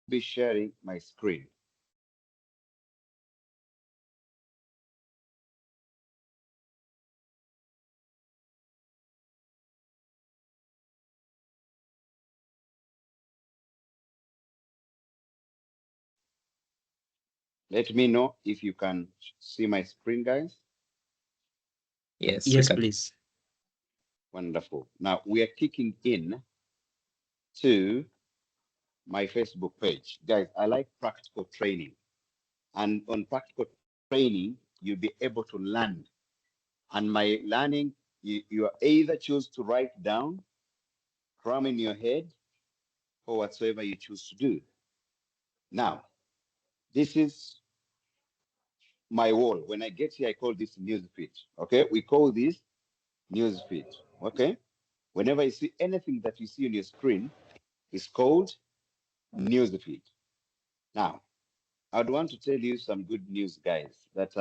be sharing my screen. Let me know if you can see my screen, guys. Yes, we Yes, can. please. Wonderful. Now we are kicking in to my Facebook page. Guys, I like practical training. And on practical training, you'll be able to learn. And my learning, you either choose to write down, cram in your head, or whatsoever you choose to do. Now, this is my wall. When I get here, I call this news feed. Okay, we call this news feed. Okay, whenever you see anything that you see on your screen, it's called news feed. Now, I'd want to tell you some good news, guys. That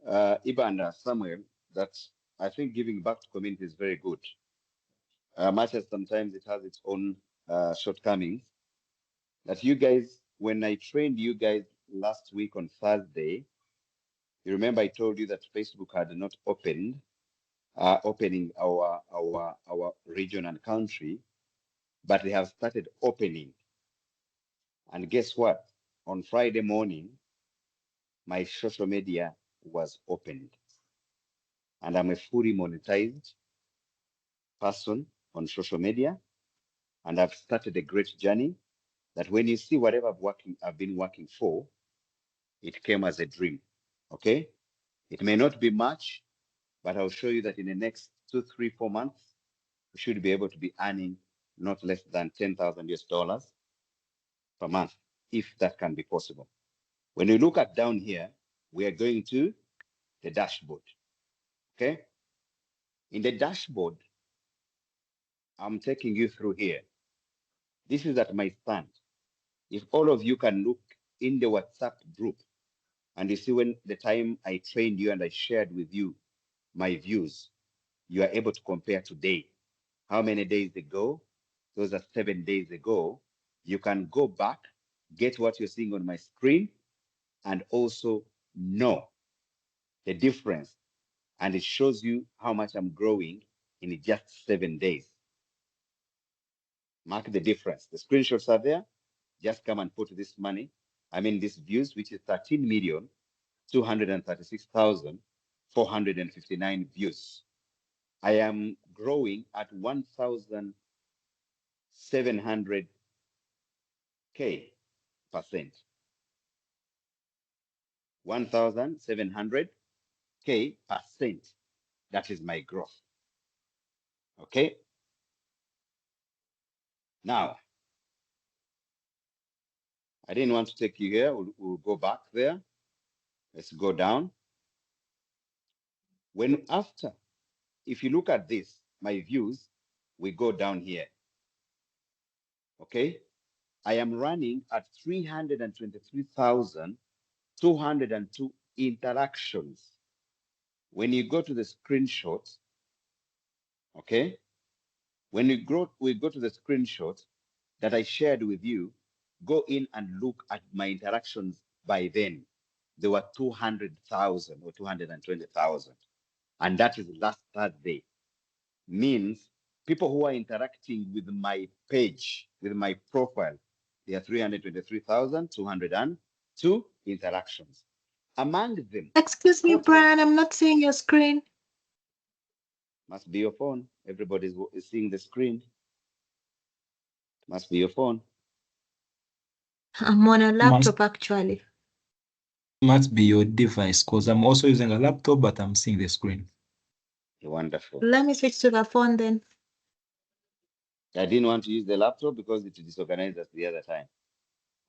Iba and Samuel, that I think giving back to community is very good. Much as sometimes it has its own shortcomings. That you guys, when I trained you guys last week on Thursday, you remember I told you that Facebook had not opening our region and country, but they have started opening. And guess what? On Friday morning, my social media was opened, and I'm a fully monetized person on social media, and I've started a great journey. That when you see whatever I've been working for, it came as a dream. Okay, it may not be much, but I'll show you that in the next 2, 3, 4 months, we should be able to be earning not less than 10,000 US dollars per month, if that can be possible. When you look at down here, we are going to the dashboard. Okay. In the dashboard, I'm taking you through here. This is at my stand. If all of you can look in the WhatsApp group and you see when the time I trained you and I shared with you my views, you are able to compare today. How many days ago? Those are 7 days ago. You can go back, get what you're seeing on my screen, and also know the difference. And it shows you how much I'm growing in just 7 days. Mark the difference. The screenshots are there. Just come and put this money. I mean, these views, which is 13,236,459 views. I am growing at 1,700K percent. 1,700K percent. That is my growth. Okay. Now, I didn't want to take you here. We'll go back there. Let's go down. When after, if you look at this, my views, we go down here. Okay. I am running at 323,202 interactions. When you go to the screenshots, okay, when we go to the screenshots that I shared with you, go in and look at my interactions by then. There were 200,000 or 220,000. And that is last Thursday. Means people who are interacting with my page, with my profile, there are 323,202 interactions. Among them, Excuse me, photos Brian, I'm not seeing your screen. must be your phone. Everybody is seeing the screen. Must be your phone. I'm on a Must laptop actually. must be your device because I'm also using a laptop, but I'm seeing the screen. Wonderful. Let me switch to the phone then. I didn't want to use the laptop because it disorganized us the other time.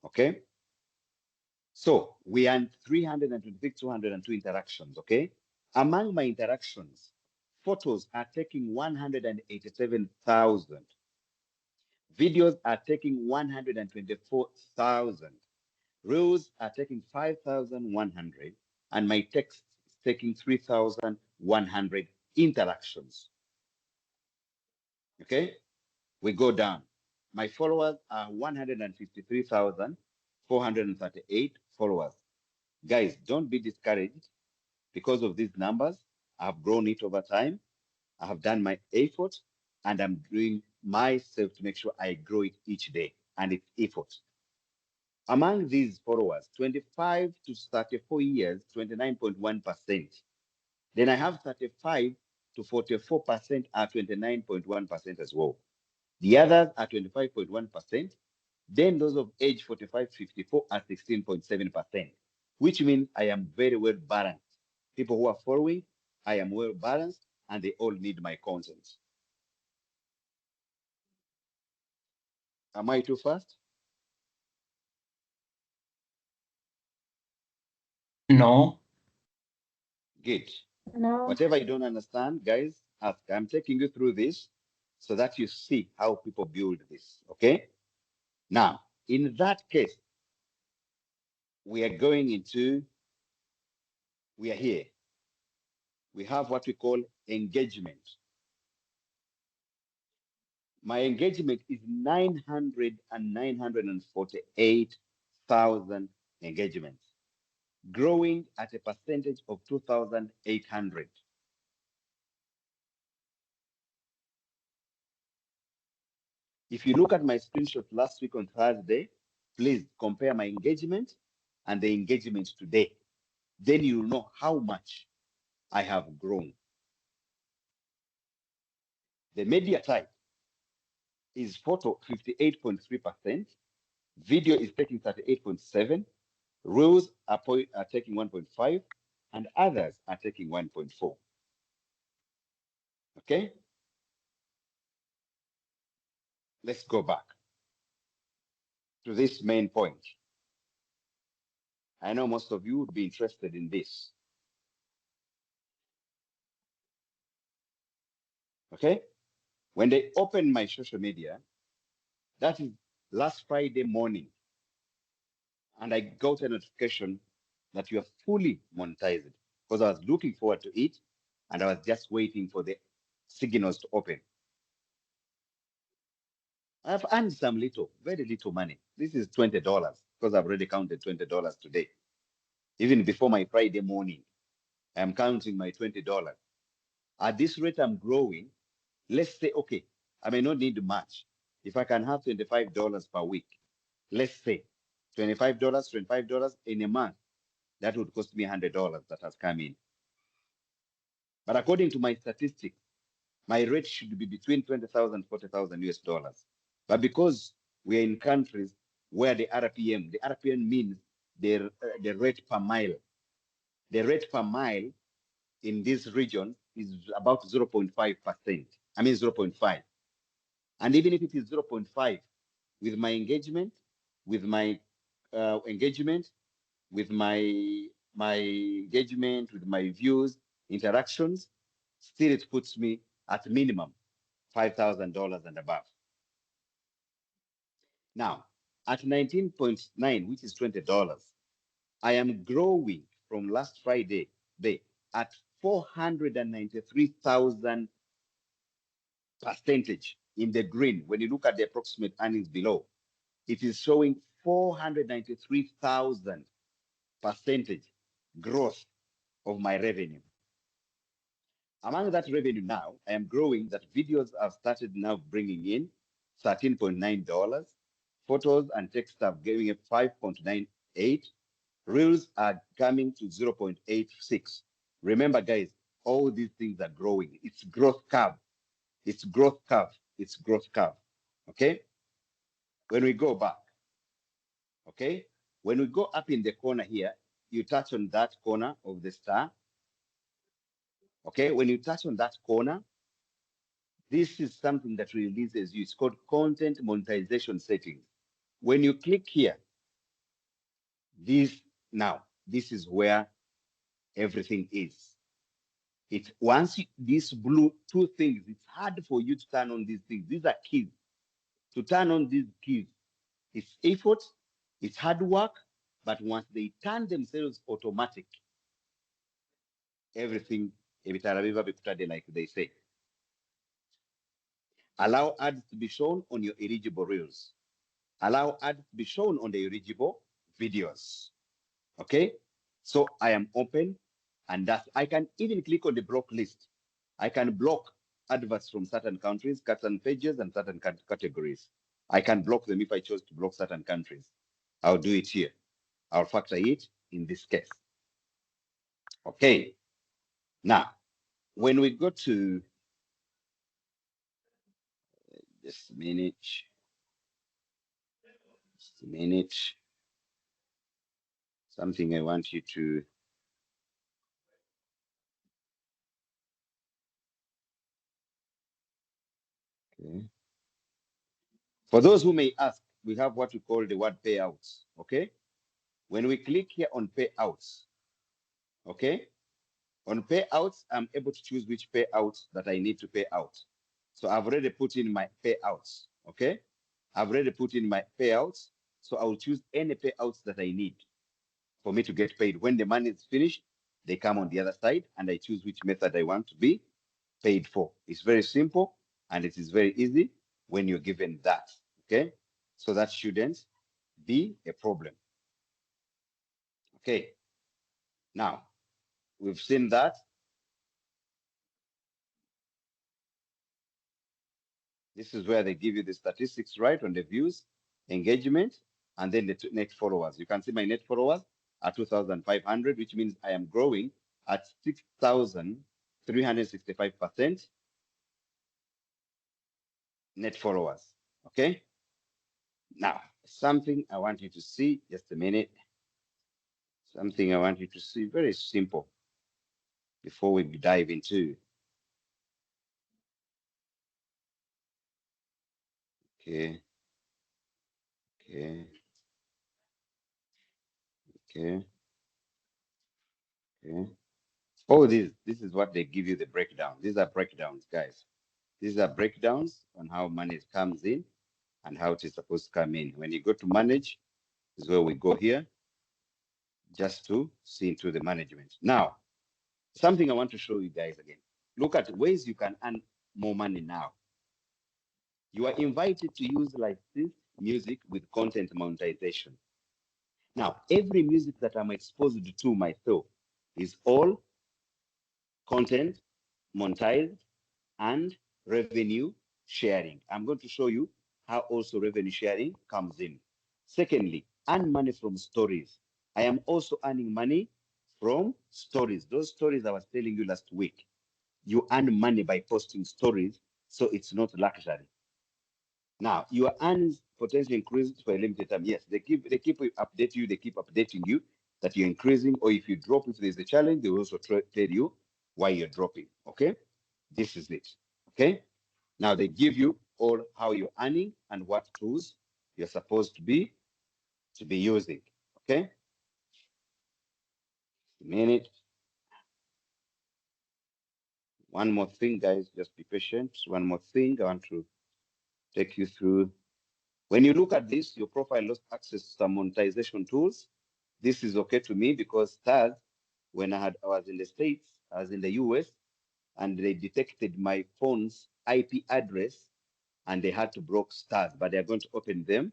Okay. So we had 326, 202 interactions. Okay. Among my interactions, photos are taking 187,000. Videos are taking 124,000. Reels are taking 5,100. And my text is taking 3,100 interactions. Okay. We go down. My followers are 153,438 followers. Guys, don't be discouraged because of these numbers. I've grown it over time. I have done my effort and I'm doing myself to make sure I grow it each day. And it's effort. Among these followers, 25 to 34 years, 29.1%. Then I have 35 to 44% are 29.1% as well. The others are 25.1%. Then those of age 45-54 are 16.7%, which means I am very well balanced. People who are following, I am well balanced, and they all need my content. Am I too fast? No. Good. No. Whatever you don't understand, guys, ask. I'm taking you through this so that you see how people build this, okay? Now, in that case, we are here. We have what we call engagement. My engagement is 948,000 engagements, growing at a percentage of 2,800. If you look at my screenshot last week on Thursday, please compare my engagement and the engagement today. Then you'll know how much I have grown. The media type is photo 58.3%, video is taking 38.7%, reels are taking 1.5%, and others are taking 1.4%. Okay? Let's go back to this main point. I know most of you would be interested in this. Okay? When they open my social media, that is last Friday morning, and I got a notification that you are fully monetized because I was looking forward to it and I was just waiting for the signals to open. I've earned some little, very little money. This is $20 because I've already counted $20 today. Even before my Friday morning, I'm counting my $20. At this rate, I'm growing. Let's say, okay, I may not need much. If I can have $25 per week, let's say $25 in a month, that would cost me $100 that has come in. But according to my statistics, my rate should be between 20,000 and 40,000 US dollars. But because we are in countries where the RPM means the rate per mile. The rate per mile in this region is about 0.5%. I mean 0.5. And even if it is 0.5, with my engagement, with my engagement, with my engagement, with my views, interactions, still it puts me at minimum $5,000 and above. Now, at 19.9, which is $20, I am growing from last Friday day at 493,000 percentage in the green. When you look at the approximate earnings below, it is showing 493,000 percentage growth of my revenue. Among that revenue now, I am growing that videos have started now bringing in $13.9. Photos and text are giving a 5.98. Reels are coming to 0.86. Remember, guys, all these things are growing. It's growth curve. It's growth curve. It's growth curve. Okay? When we go back, okay? When we go up in the corner here, you touch on that corner of the star. Okay? When you touch on that corner, this is something that releases you. It's called content monetization settings. When you click here, this is where everything is. It once these blue two things, it's hard for you to turn on these things. These are keys. To turn on these keys, it's effort, it's hard work, but once they turn themselves automatic, everything, like they say. Allow ads to be shown on your eligible reels. Allow ads to be shown on the eligible videos. Okay, so I am open, and that I can even click on the block list. I can block adverts from certain countries, certain pages, and certain categories. I can block them if I chose to block certain countries. I'll do it here. I'll factor it in this case. Okay. Now, when we go to just a minute, something I want you to okay. For those who may ask, we have what we call the word payouts. Okay. When we click here on payouts, okay, on payouts, I'm able to choose which payouts that I need to pay out. So I've already put in my payouts, okay? I've already put in my payouts, so I'll choose any payouts that I need for me to get paid. When the money is finished, they come on the other side, and I choose which method I want to be paid for. It's very simple, and it is very easy when you're given that, okay? So that shouldn't be a problem. Okay, now we've seen that. This is where they give you the statistics, right, on the views, engagement, and then the net followers. You can see my net followers are 2,500, which means I am growing at 6,365% net followers. Okay. Now, something I want you to see, just a minute. Something I want you to see, very simple, before we dive into. Okay. Okay. Okay. Okay. Oh, this is what they give you the breakdown. These are breakdowns, guys. These are breakdowns on how money comes in and how it is supposed to come in. When you go to manage, is where we go here, just to see into the management. Now, something I want to show you guys again. Look at ways you can earn more money now. You are invited to use like this music with content monetization. Now, every music that I'm exposed to myself is all content monetized and revenue sharing. I'm going to show you how also revenue sharing comes in. Secondly, earn money from stories. I am also earning money from stories. Those stories I was telling you last week. You earn money by posting stories, so it's not luxury. Now, your earnings potentially increases for a limited time. Yes, they keep updating you, they keep updating you that you're increasing, or if you drop, if there's a challenge, they will also tell you why you're dropping. Okay, this is it. Okay, now they give you all how you're earning and what tools you're supposed to be using. Okay, a minute. One more thing, guys, just be patient. One more thing I want to take you through. When you look at this, your profile lost access to some monetization tools. This is okay to me because stars, when I was in the States, I was in the US, and they detected my phone's IP address and they had to block stars, but they're going to open them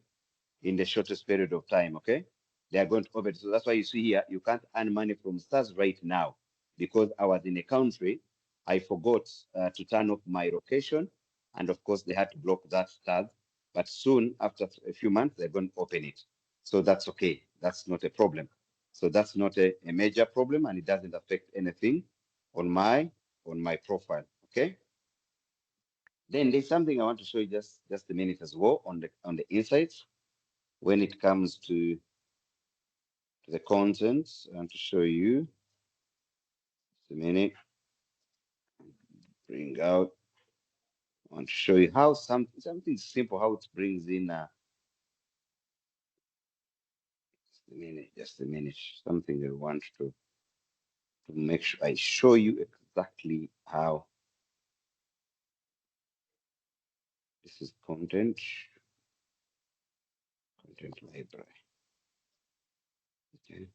in the shortest period of time, okay? They are going to open. So that's why you see here, you can't earn money from stars right now because I was in a country, I forgot to turn off my location. And of course, they had to block that stars. But soon, after a few months, they're going to open it. So that's okay. That's not a problem. So that's not a major problem, and it doesn't affect anything on my profile. Okay. Then there's something I want to show you just a minute as well on the insights when it comes to the content. I want to show you just a minute. Bring out. I want to show you how something simple, how it brings in just a minute. Something I want to make sure I show you exactly how this is content library. Okay.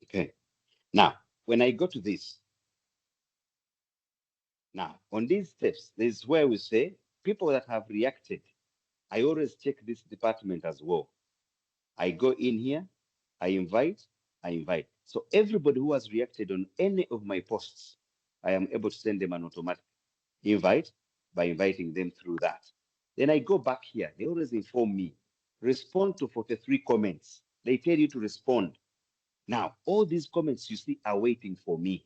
Okay. Now, when I go to this, now on these steps, this is where we say people that have reacted. I always check this department as well. I go in here, I invite. So everybody who has reacted on any of my posts, I am able to send them an automatic invite by inviting them through that. Then I go back here. They always inform me, respond to 43 comments. They tell you to respond. Now, all these comments you see are waiting for me.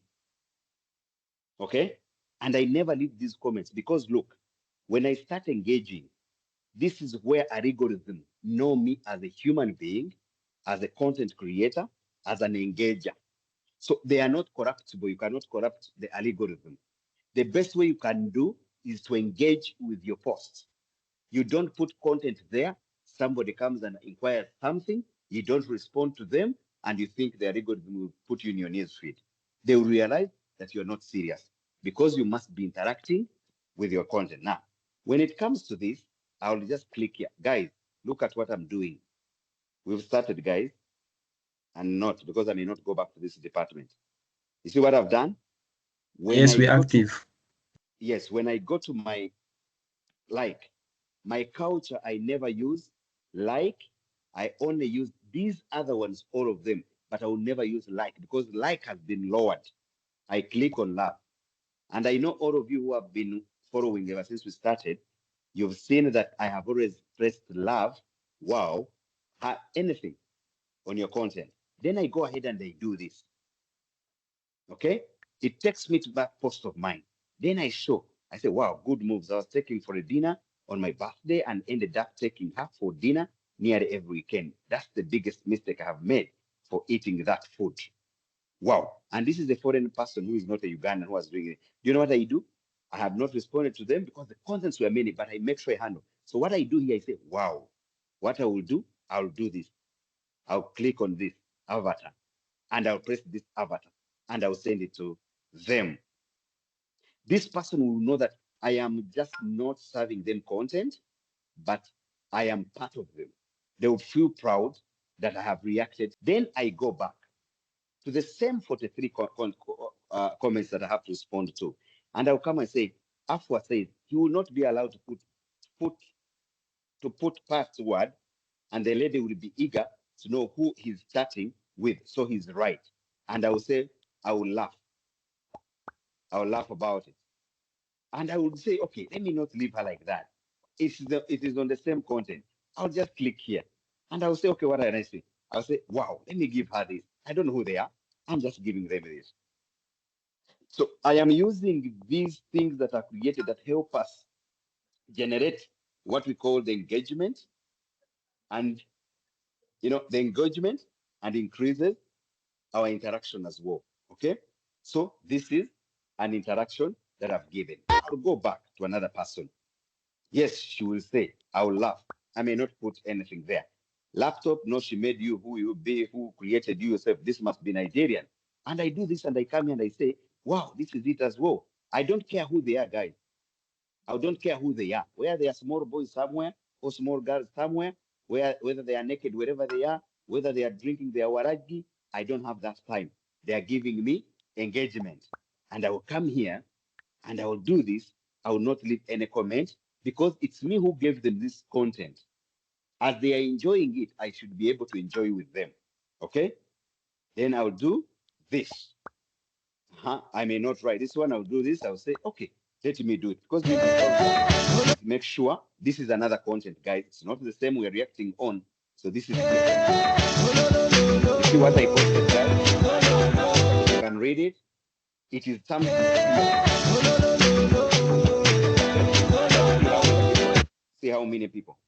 Okay? And I never leave these comments because look, when I start engaging, this is where algorithm know me as a human being, as a content creator, as an engager. So they are not corruptible. You cannot corrupt the algorithm. The best way you can do is to engage with your posts. You don't put content there. Somebody comes and inquires something. You don't respond to them, and you think the algorithm will put you in your newsfeed. They will realize that you're not serious because you must be interacting with your content. Now, when it comes to this, I'll just click here. Guys, look at what I'm doing. We've started, guys, and not because I may not go back to this department. You see what I've done? Yes, we're active. Yes, when I go to my like, my culture, I never use like. I only use these other ones, all of them, but I will never use like because like has been lowered. I click on love. And I know all of you who have been following ever since we started, you've seen that I have always pressed love, wow, anything on your content. Then I go ahead and I do this. Okay? It takes me to that post of mine. Then I show, I say, wow, good moves. I was taking for a dinner on my birthday and ended up taking her for dinner nearly every weekend. That's the biggest mistake I have made for eating that food. Wow. And this is a foreign person who is not a Ugandan who was doing it. Do you know what I do? I have not responded to them because the contents were many, but I make sure I handle. So what I do here, I say, wow, what I will do, I'll do this. I'll click on this avatar and I'll press this avatar and I'll send it to them. This person will know that I am just not serving them content, but I am part of them. They will feel proud that I have reacted. Then I go back to the same 43 comments that I have to respond to. And I'll come and say, Afua says he will not be allowed to put password, and the lady will be eager to know who he's chatting with. So he's right. And I will say, I will laugh. I will laugh about it. And I would say, okay, let me not leave her like that. It is on the same content. I'll just click here. And I'll say, okay, what did I say? I'll say, wow, let me give her this. I don't know who they are. I'm just giving them this. So I am using these things that are created that help us generate what we call the engagement, and the engagement and increases our interaction as well. Okay, so this is an interaction that I've given. I'll go back to another person. Yes, she will say, I will laugh. I may not put anything there. Laptop, no, she made you who you be, who created you yourself. This must be Nigerian. And I do this and I come here and I say, wow, this is it as well. I don't care who they are, guys. I don't care who they are. Whether they are small boys somewhere or small girls somewhere, whether they are naked wherever they are, whether they are drinking their waragi, I don't have that time. They are giving me engagement. And I will come here and I will do this. I will not leave any comment because it's me who gave them this content. As they are enjoying it, I should be able to enjoy with them. Okay? Then I'll do this. I may not write this one. I'll do this. I'll say, okay, let me do it. Because make sure this is another content, guys. It's not the same we're reacting on. So this is different. You see what I posted, guys? You can read it. It is something. See how many people.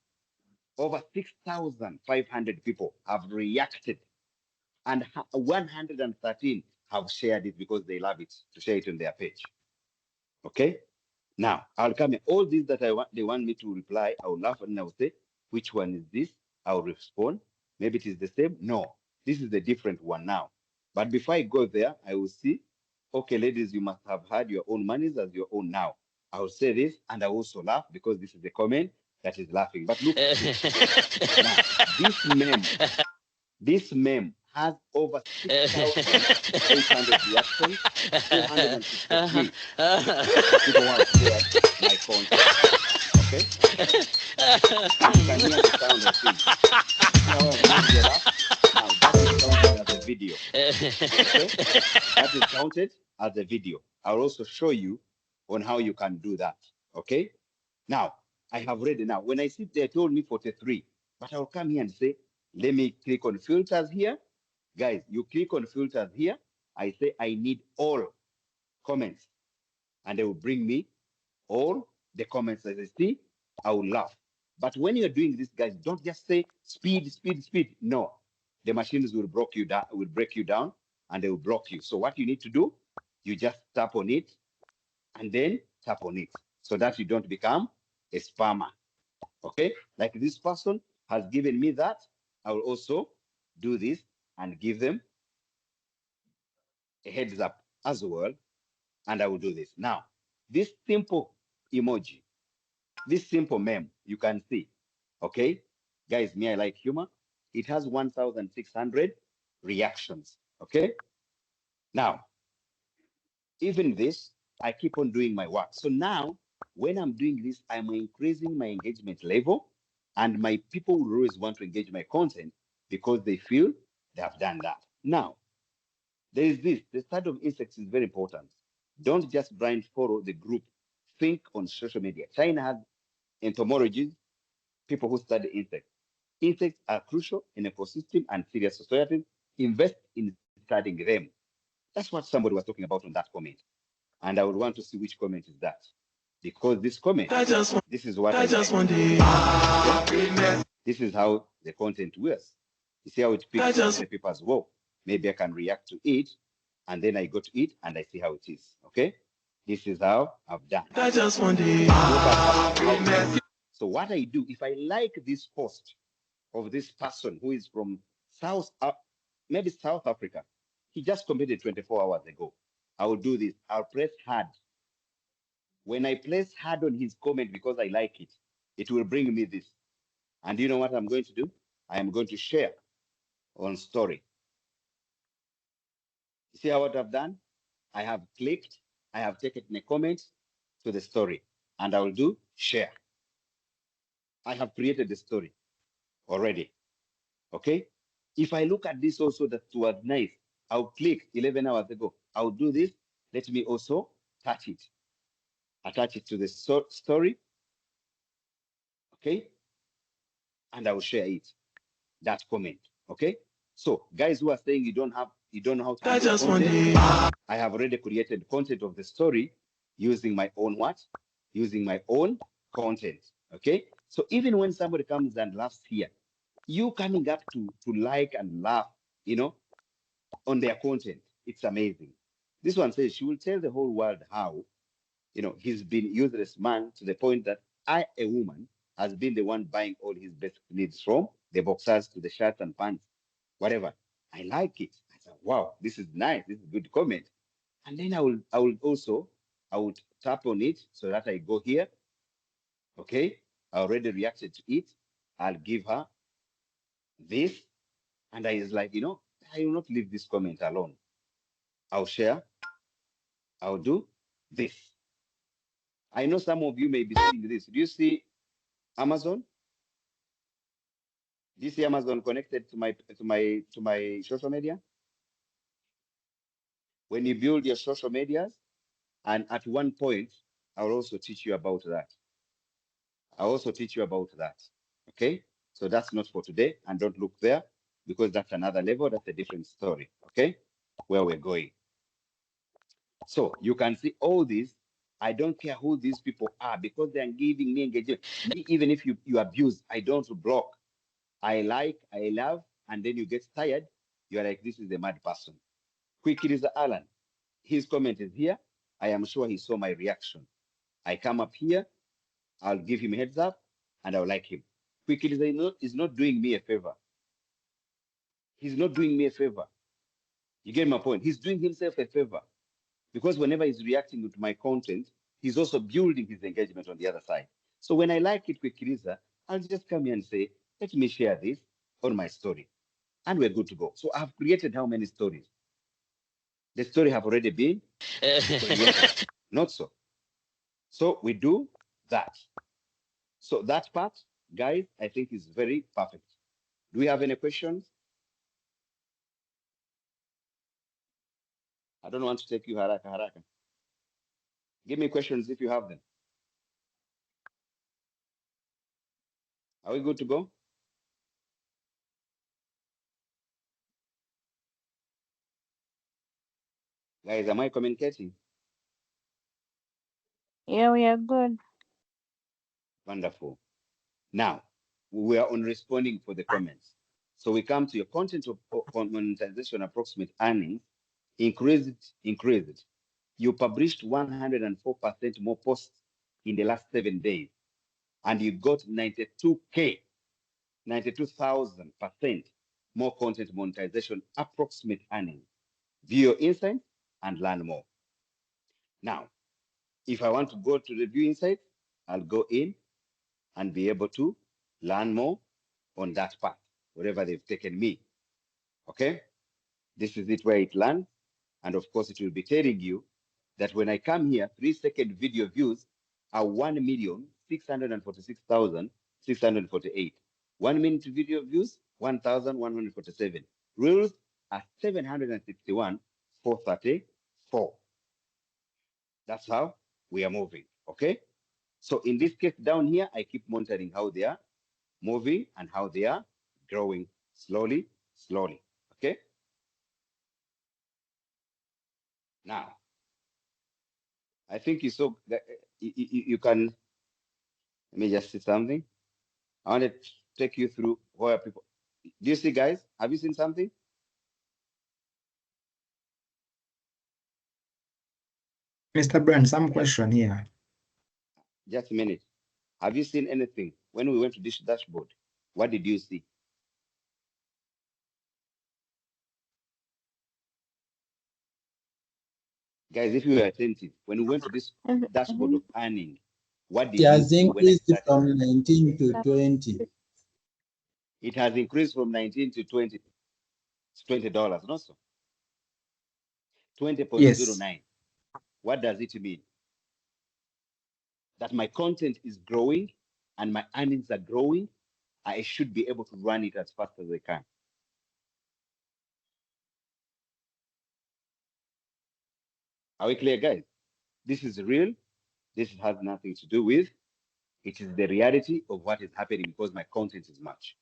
Over 6,500 people have reacted, and 113 have shared it because they love it to share it on their page. Okay? Now, I'll come in. All these that they want me to reply, I will laugh and I will say, which one is this? I'll respond. Maybe it is the same. No, this is the different one now. But before I go there, I will see, okay, ladies, you must have had your own monies as your own now. I will say this and I also laugh because this is the comment that is laughing. But look, now, this meme has over 6,800 reactions, 463 people who have shared my content. Okay? You can hear the sound, I think. See how I've moved it up? Now, that is counted as a video. Okay? That is counted as a video. I'll also show you on how you can do that. Okay? Now, I have read it now. When I sit there, told me 43, but I'll come here and say, let me click on filters here. Guys, you click on filters here. I say, I need all comments. And they will bring me all the comments as I see. I will laugh. But when you're doing this, guys, don't just say speed, speed, speed. No, the machines will break you down, and they will block you. So what you need to do, you just tap on it and then tap on it so that you don't become a spammer. Okay, like this person has given me that. I will also do this and give them a heads up as well. And I will do this. Now, this simple emoji, this simple meme, you can see, okay? Guys, me, I like humor. It has 1,600 reactions, okay? Now, even this, I keep on doing my work. So now, when I'm doing this, I'm increasing my engagement level, and my people will always want to engage my content because they feel they have done that. Now, there is this, the study of insects is very important. Don't just blind follow the group. Think on social media. China has entomologists, people who study insects. Insects are crucial in ecosystem and serious societies. Invest in studying them. That's what somebody was talking about on that comment. And I would want to see which comment is that. Because this comment, this is what I just want. This is how the content works. You see how it picks the people as well. Maybe I can react to it, and then I go to it and I see how it is. Okay? This is how I've done. I just want So what I do, if I like this post of this person who is from maybe South Africa, he just commented 24 hours ago. I will do this. I'll press hard. When I press hard on his comment because I like it, it will bring me this. And you know what I'm going to do? I am going to share on story. You see what I've done? I have clicked, I have taken a comment to the story, and I will do share. I have created the story already. Okay? If I look at this also, that was nice. I'll click 11 hours ago. I'll do this. Let me also touch it. Attach it to the story. Okay? And I will share it. That comment. Okay? So guys who are saying you don't know how to I just content, I have already created content of the story using my own what? Using my own content. Okay? So even when somebody comes and laughs here, you coming up to like and laugh, on their content, it's amazing. This one says she will tell the whole world how, he's been useless man to the point that I, a woman, has been the one buying all his basic needs, from the boxers to the shirts and pants, whatever. I like it. I said, wow, this is nice. This is a good comment. And then I would tap on it so that I go here. Okay, I already reacted to it. I'll give her this, and I is like, I will not leave this comment alone. I'll share. I'll do this. I know some of you may be seeing this. Do you see Amazon? Do you see Amazon connected to my social media? When you build your social medias, and at one point, I will also teach you about that. I'll also teach you about that. Okay? So that's not for today, and don't look there, because that's another level. That's a different story. Okay? Where we're going. So you can see all this. I don't care who these people are, because they are giving me engagement. Even if you abuse, I don't block. I like, I love, and then you get tired. You are like, this is a mad person. Quick Elisa Alan. His comment is here. I am sure he saw my reaction. I come up here. I'll give him a heads up, and I'll like him. Quick Elisa is not doing me a favor. He's not doing me a favor. You get my point? He's doing himself a favor, because whenever he's reacting to my content, he's also building his engagement on the other side. So when I like it, Quick Elisa, I'll just come here and say, let me share this on my story. and we're good to go. So I've created how many stories? The story have already been not so. So we do that. So that part, guys, I think is very perfect. Do we have any questions? I don't want to take you haraka haraka. Give me questions if you have them. Are we good to go? Guys, am I communicating? Yeah, we are good. Wonderful. Now, we are on responding for the comments. So we come to your content of monetization approximate earnings, increased. You published 104% more posts in the last 7 days, and you got 92K, 92,000% more content monetization approximate earnings. View your insights and learn more. Now, if I want to go to review insights, I'll go in and be able to learn more on that path, wherever they've taken me. Okay? This is it where it lands. And of course, it will be telling you that when I come here, 3-second video views are 1,646,648. 1 minute video views, 1,147. Reels are 761,434. That's how we are moving. Okay? So in this case down here, I keep monitoring how they are moving and how they are growing slowly. Okay? Now, I think you saw that you can, let me just see something. I want to take you through where people, do you see, guys? Have you seen something? Mr. Brand, some question here. Just a minute. Have you seen anything? When we went to this dashboard, what did you see? Guys, if you were attentive, when we went to this dashboard of earning, what did It you has see when I increased started? from 19 to 20. It has increased from 19 to 20. It's $20, not so. 20.09. Yes. What does it mean? That my content is growing and my earnings are growing. I should be able to run it as fast as I can. Are we clear, guys? This is real. This has nothing to do with, it is the reality of what is happening because my content is much.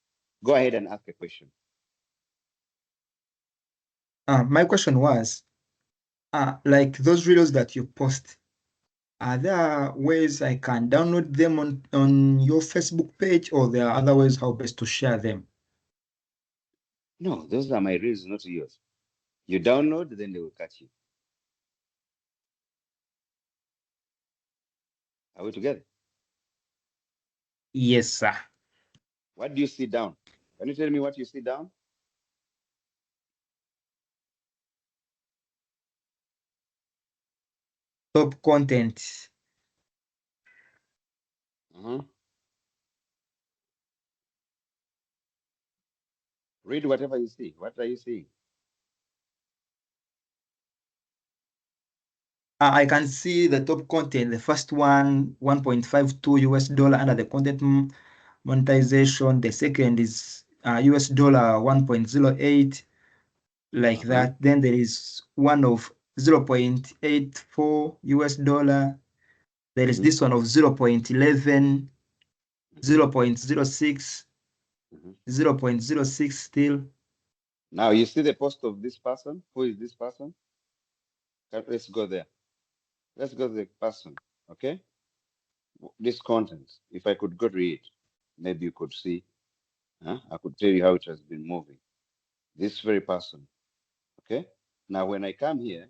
Go ahead and ask a question. My question was, like those videos that you post, are there ways I can download them on your Facebook page, or there are other ways how best to share them? No, those are my reels, not yours. You download, then they will catch you. Are we together? Yes, sir. What do you see down? Can you tell me what you see down? Top content. Read whatever you see. What are you seeing? I can see the top content. The first one, $1.52 US under the content monetization. The second is US dollar 1.08, like that. Then there is one of 0.84 US dollar. There is this one of 0.11, 0.06, 0.06 still. Now you see the post of this person. Who is this person? Let's go there. Let's go to the person. Okay. This content. If I could go read, maybe you could see. I could tell you how it has been moving. This very person. Okay. Now when I come here,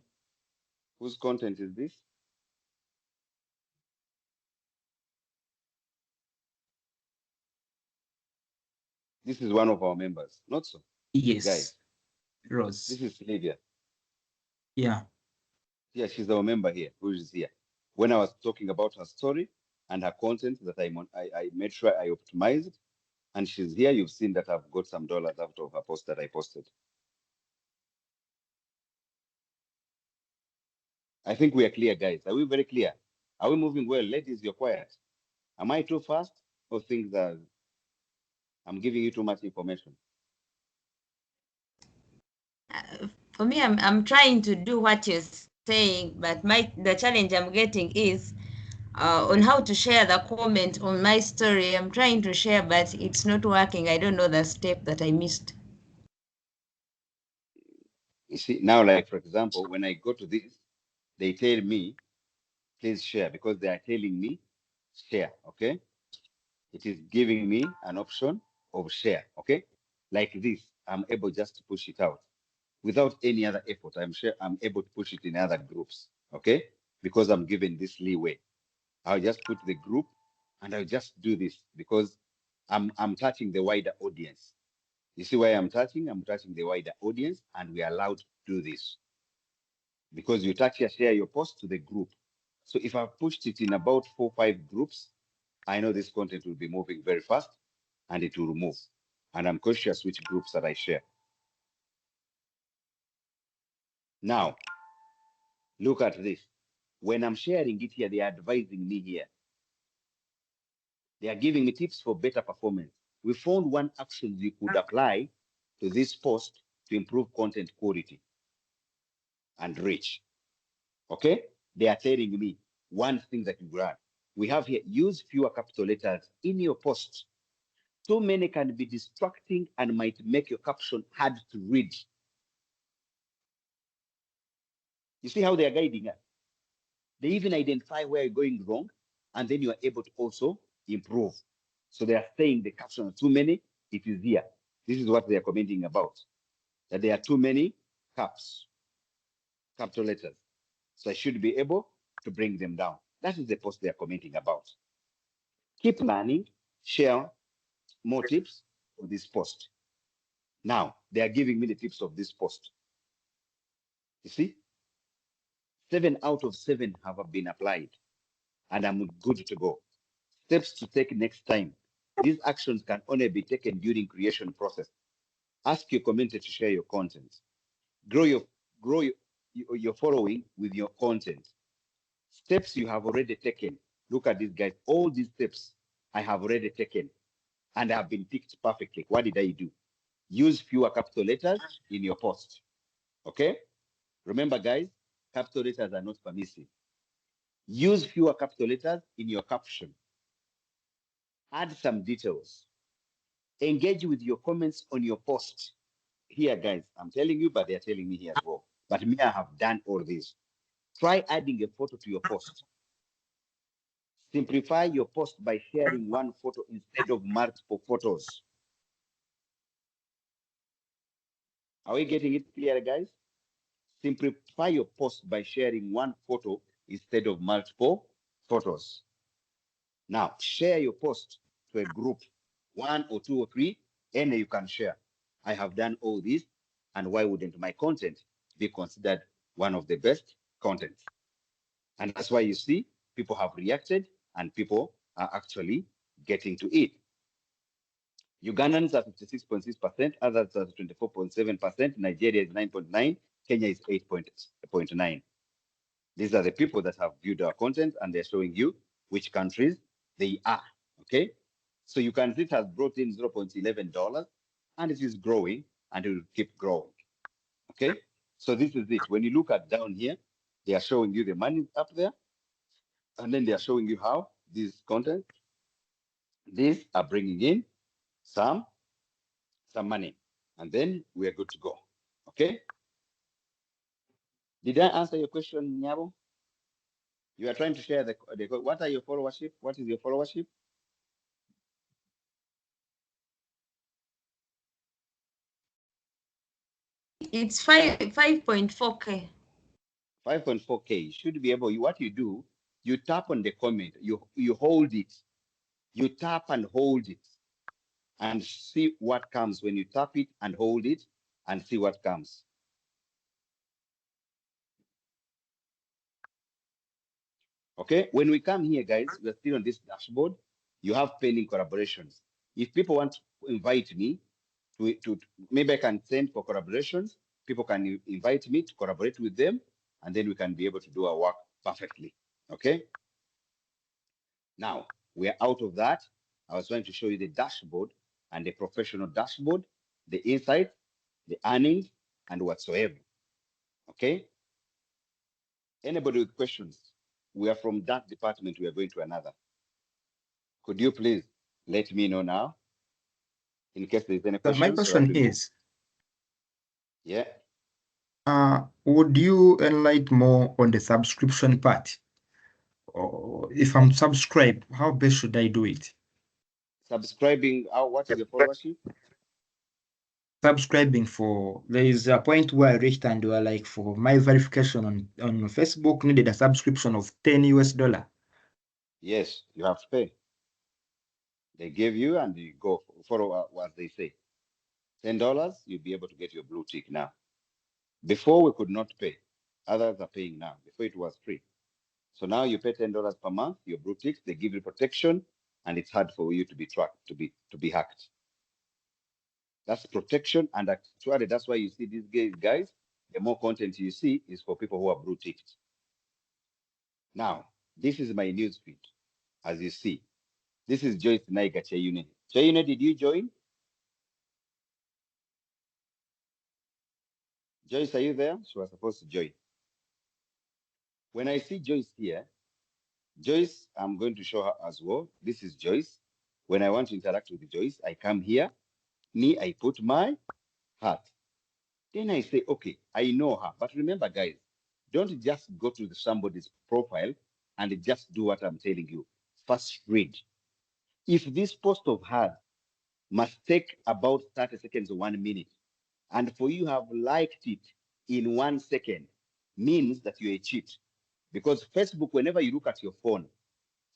whose content is this? This is one of our members, not so? Yes. Guys. Rose. This is Lydia. Yeah. Yeah, she's our member here, who is here. When I was talking about her story and her content that I made sure I optimized, And she's here. You've seen that I've got some dollars out of a post that I posted. I think we are clear, guys. Are we very clear? Are we moving well? Ladies, you're quiet. Am I too fast or things are, I'm giving you too much information? For me, I'm trying to do what you're saying, but the challenge I'm getting is on how to share the comment on my story. I'm trying to share, but it's not working. I don't know the step that I missed. You see, now, like, for example, when I go to this, they tell me, please share, because they are telling me share, okay? It is giving me an option of share, okay? Like this, I'm able just to push it out without any other effort. I'm able to push it in other groups, okay? Because I'm given this leeway. I'll just put the group and I'll just do this because I'm touching the wider audience. You see why I'm touching? I'm touching the wider audience, and we are allowed to do this because you touch here, share your post to the group. So if I've pushed it in about 4 or 5 groups, I know this content will be moving very fast and it will move. And I'm conscious which groups that I share. Now, look at this. When I'm sharing it here, they are advising me here. They are giving me tips for better performance. We found one action you could apply to this post to improve content quality and reach. Okay? They are telling me one thing that you grab. We have here, use fewer capital letters in your post. Too many can be distracting and might make your caption hard to read. You see how they are guiding us? They even identify where you're going wrong, and then you are able to also improve. So they are saying the caption are too many, it is here. This is what they are commenting about, that there are too many capital letters. So I should be able to bring them down. That is the post they are commenting about. Keep learning, share more tips for this post. Now, they are giving me the tips of this post. You see, 7 out of 7 have been applied, and I'm good to go. Steps to take next time. These actions can only be taken during creation process. Ask your commenter to share your content. Grow your following with your content. Steps you have already taken. Look at these guys. All these steps I have already taken and have been ticked perfectly. What did I do? Use fewer capital letters in your post. Okay? Remember, guys, capital letters are not permissive. Use fewer capital letters in your caption. Add some details. Engage with your comments on your post. Here, guys, I'm telling you, but they're telling me here as well. But me, I have done all this. Try adding a photo to your post. Simplify your post by sharing one photo instead of multiple photos. Are we getting it clear, guys? Simplify your post by sharing one photo instead of multiple photos. Now, share your post to a group, 1 or 2 or 3, and you can share. I have done all this, and why wouldn't my content be considered one of the best contents? And that's why you see people have reacted and people are actually getting to it. Ugandans are 56.6%, others are 24.7%, Nigeria is 9.9%, Kenya is 8.9%. These are the people that have viewed our content, and they're showing you which countries they are, okay? So you can see it has brought in $0.11, and it is growing, and it will keep growing, okay? So this is it. When you look at down here, they are showing you the money up there, and then they are showing you how these content, these are bringing in some money, and then we are good to go, okay? Did I answer your question, Nyabo? You are trying to share the what are your followership? What is your followership? It's 5.4K. 5.4K. You should be able, what you do, you tap on the comment, you hold it, you tap and hold it, and see what comes when you tap it and hold it, and see what comes. Okay, when we come here, guys, we're still on this dashboard. You have pending collaborations. If people want to invite me to maybe I can send for collaborations, people can invite me to collaborate with them, and then we can be able to do our work perfectly. Okay. Now we are out of that. I was trying to show you the dashboard and the professional dashboard, the insight, the earnings, and whatsoever. Okay. Anybody with questions? We are from that department. We are going to another. Could you please let me know now, in case there's any questions? My so that question we move? is, Yeah. would you enlighten more on the subscription part? Or if I'm subscribed, how best should I do it? Subscribing. What is your followership? Subscribing for, there is a point where I reached and were like, for my verification on Facebook, needed a subscription of $10. Yes, you have to pay. They give you and you go follow what they say. $10, you'll be able to get your blue tick now. Before we could not pay. Others are paying now. Before it was free. So now you pay $10 per month, your blue ticks, they give you protection, and it's hard for you to be tracked, to be hacked. That's protection, and actually that's why you see these guys, the more content you see is for people who are blue ticked. Now, this is my news feed, as you see. This is Joyce Naiga Chayune. Chayune, did you join? Joyce, are you there? She was supposed to join. When I see Joyce here, Joyce, I'm going to show her as well. This is Joyce. When I want to interact with Joyce, I come here. Me, I put my hat. Then I say, okay, I know her. But remember, guys, don't just go to somebody's profile and just do what I'm telling you. First read. If this post of hers must take about 30 seconds or 1 minute, and for you have liked it in 1 second, means that you're a cheat. Because Facebook, whenever you look at your phone,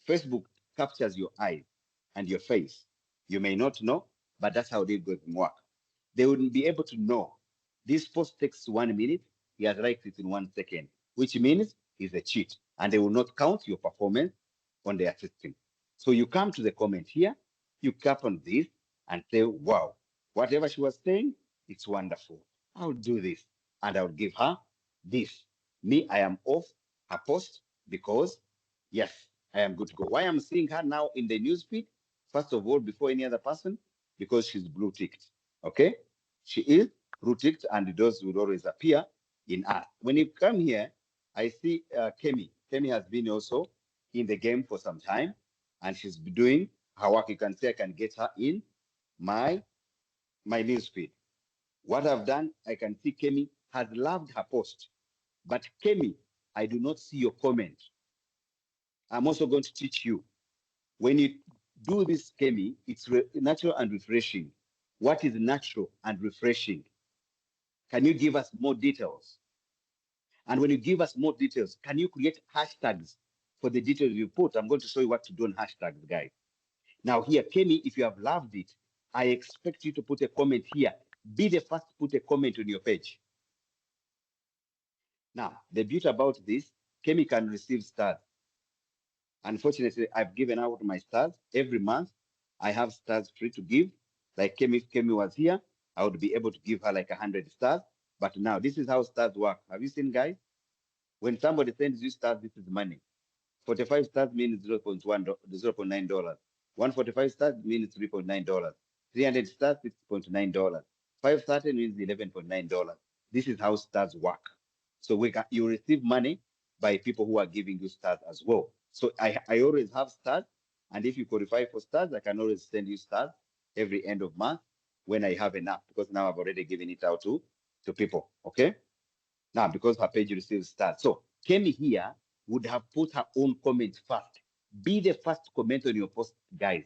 Facebook captures your eyes and your face. You may not know, but that's how they work. They wouldn't be able to know. This post takes 1 minute, he has liked it in 1 second, which means he's a cheat, and they will not count your performance on their system. So you come to the comment here, you tap on this and say, wow, whatever she was saying, it's wonderful. I'll do this, and I'll give her this. Me, I am off her post because, yes, I am good to go. Why I'm seeing her now in the newsfeed, first of all, before any other person, because she's blue ticked. Okay, she is blue ticked, and those would always appear in us. When you come here, I see Kemi. Kemi has been also in the game for some time, and she's doing her work. You can see I can get her in my newsfeed. What I've done, I can see Kemi has loved her post, but Kemi, I do not see your comment. I'm also going to teach you. When you do this, Kemi, it's natural and refreshing. What is natural and refreshing? Can you give us more details? And when you give us more details, can you create hashtags for the details you put? I'm going to show you what to do on hashtags, guys. Now here, Kemi, if you have loved it, I expect you to put a comment here. Be the first to put a comment on your page. Now, the beauty about this, Kemi can receive stars. Unfortunately, I've given out my stars every month. I have stars free to give. Like Kemi, if Kemi was here, I would be able to give her like 100 stars. But now, this is how stars work. Have you seen, guys? When somebody sends you stars, this is money. 45 stars means $0.9. 145 stars means $3.9. 300 stars, $6.9. 530 means $11.9. This is how stars work. So you receive money by people who are giving you stars as well. So I always have stars, and if you qualify for stars, I can always send you stars every end of month when I have enough, because now I've already given it out to people. Okay. Now, because her page receives stars. So Kemi here would have put her own comment first. Be the first comment on your post, guys,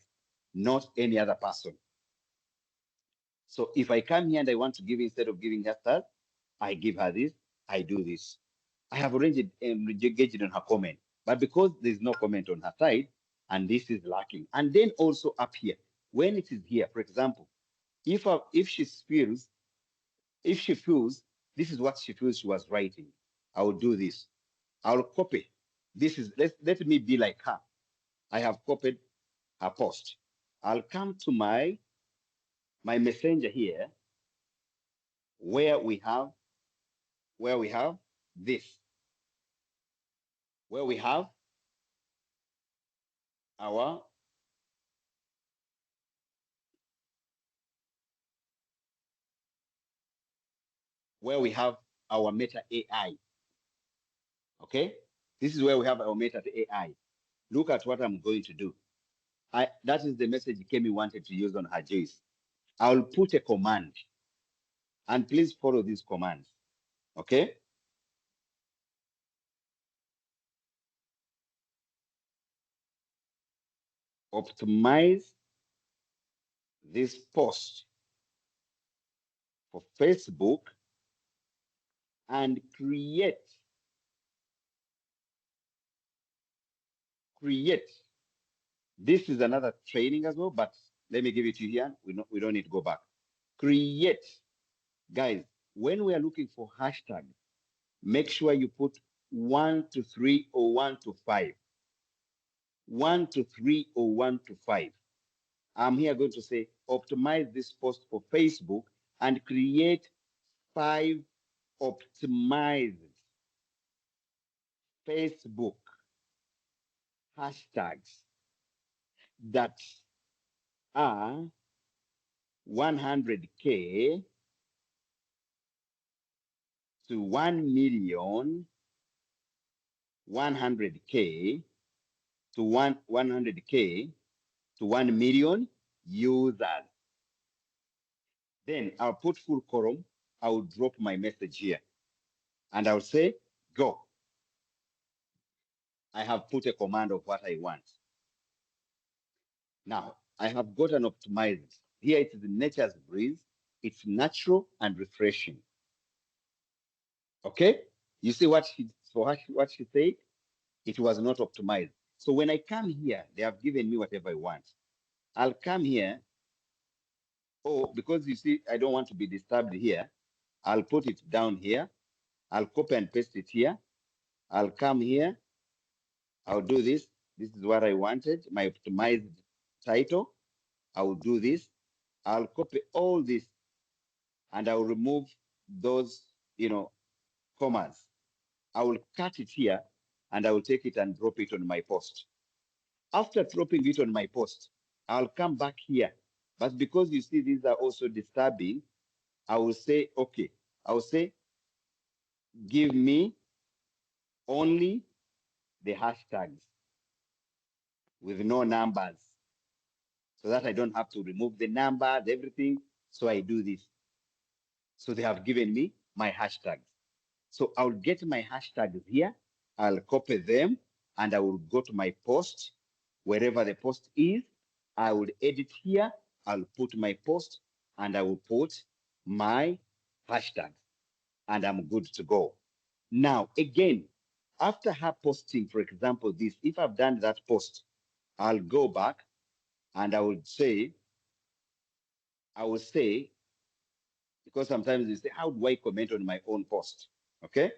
not any other person. So if I come here and I want to give, instead of giving her stars, I give her this, I do this. I have already engaged on her comment, but because there's no comment on her side, and this is lacking. And then also up here, when it is here, for example, if she feels this is what she feels she was writing, I will do this. I'll copy. This is let me be like her. I have copied her post. I'll come to my messenger here, where we have this, where we have our Meta AI. Okay, this is where we have our Meta AI. Look at what I'm going to do. That is the message Kemi wanted to use on her Joyce. I'll put a command, and please follow these commands. Okay. Optimize this post for Facebook and create. This is another training as well, but let me give it to you here. We don't need to go back. Create. Guys, when we are looking for hashtag, make sure you put 1 to 3 or 1 to 5. 1 to 3 or 1 to 5. I'm here going to say optimize this post for Facebook and create 5 optimized Facebook hashtags that are 100K to 1 million, 100K to 100K to 1 million users. Then I'll put full column. I'll drop my message here and I'll say, go. I have put a command of what I want. Now, I have got an optimized. Here it is nature's breeze. It's natural and refreshing. Okay? You see what she said? It was not optimized. So when I come here, they have given me whatever I want. I'll come here. Oh, because you see, I don't want to be disturbed here. I'll put it down here. I'll copy and paste it here. I'll come here. I'll do this. This is what I wanted, my optimized title. I'll do this. I'll copy all this and I'll remove those, commas. I will cut it here and I will take it and drop it on my post. After dropping it on my post, I'll come back here. But because you see these are also disturbing, I will say, okay, I will say, give me only the hashtags with no numbers so that I don't have to remove the numbers, everything. So I do this. So they have given me my hashtags. So I'll get my hashtags here. I'll copy them and I will go to my post, wherever the post is. I will edit here. I'll put my post and I will put my hashtags and I'm good to go. Now, again, after her posting, for example, this, if I've done that post, I'll go back and I will say, because sometimes you say, how do I comment on my own post? Okay.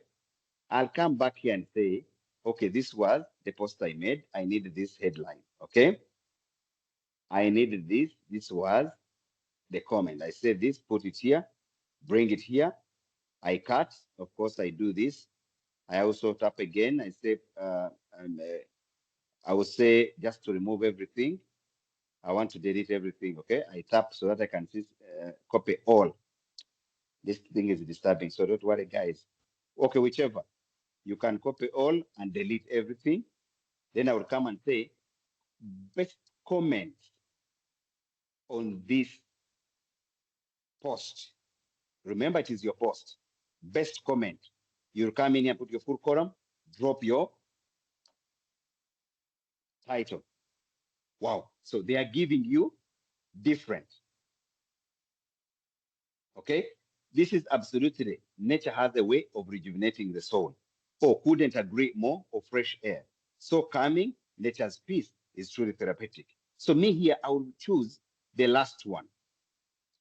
I'll come back here and say, okay, this was the post I made. I need this headline. Okay. I needed this. This was the comment. I say this, put it here, bring it here. I cut. Of course, I do this. I also tap again. I say, I will say just to remove everything. I want to delete everything. Okay. I tap so that I can see, copy all. This thing is disturbing. So don't worry, guys. Okay, whichever. You can copy all and delete everything. Then I will come and say, best comment on this post. Remember, it is your post. Best comment. You'll come in here, put your full column, drop your title. Wow. So they are giving you different. Okay. This is absolutely, nature has a way of rejuvenating the soul. Oh, couldn't agree more, or fresh air. So calming, nature's peace is truly therapeutic. So me here, I will choose the last one.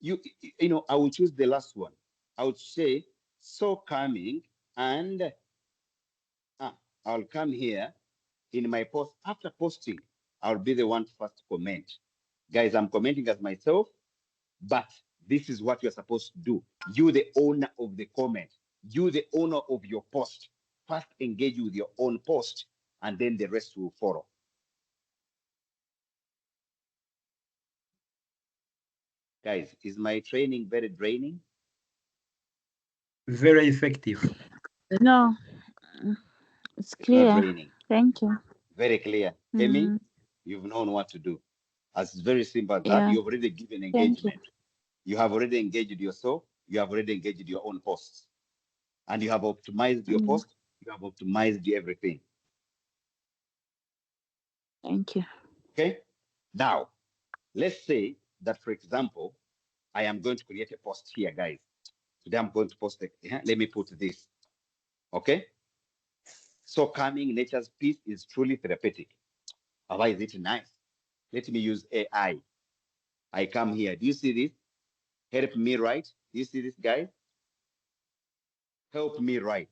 I will choose the last one. I would say, so calming, and I'll come here in my post. After posting, I'll be the one to first comment. Guys, I'm commenting as myself, but this is what you're supposed to do. You, the owner of the comment, you, the owner of your post, first engage with your own post, and then the rest will follow. Guys, is my training very draining? Very effective. No, it's It's not clear. draining. Thank you. Very clear. Amy, Mm, you've known what to do. As very simple as that, yeah, you've already given thank you. engagement. You have already engaged yourself. You have already engaged your own posts. And you have optimized your Mm, post. You have optimized everything. thank you. Okay? Now, let's say that, for example, I am going to create a post here, guys. Today I'm going to post it. Let me put this. Okay? So calming nature's peace is truly therapeutic. Why is it nice? Let me use AI. I come here. Do you see this? Help me write. Do you see this, guys? Help me write.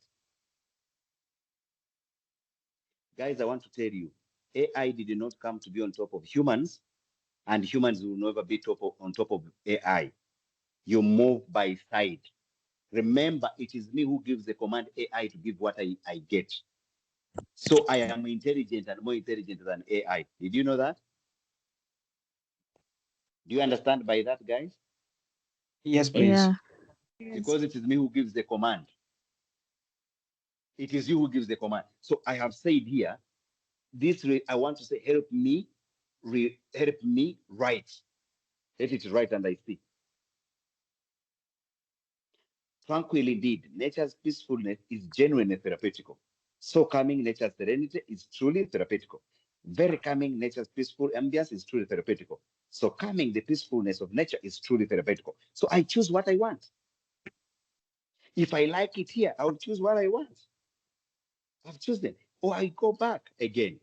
Guys, I want to tell you, AI did not come to be on top of humans, and humans will never be on top of AI. You move by side. Remember, it is me who gives the command AI to give what I get. So I am intelligent and more intelligent than AI. Did you know that? Do you understand by that, guys? Yes, please. Yeah, Because it is me who gives the command. It is you who gives the command. So I have said here, I want to say, help me write. Let it write and I see. Tranquil indeed, nature's peacefulness is genuinely therapeutical. So calming nature's serenity is truly therapeutical. Very calming nature's peaceful ambience is truly therapeutical. So calming the peacefulness of nature is truly therapeutical. So I choose what I want. If I like it here, I'll choose what I want. I've chosen. Or I go back again.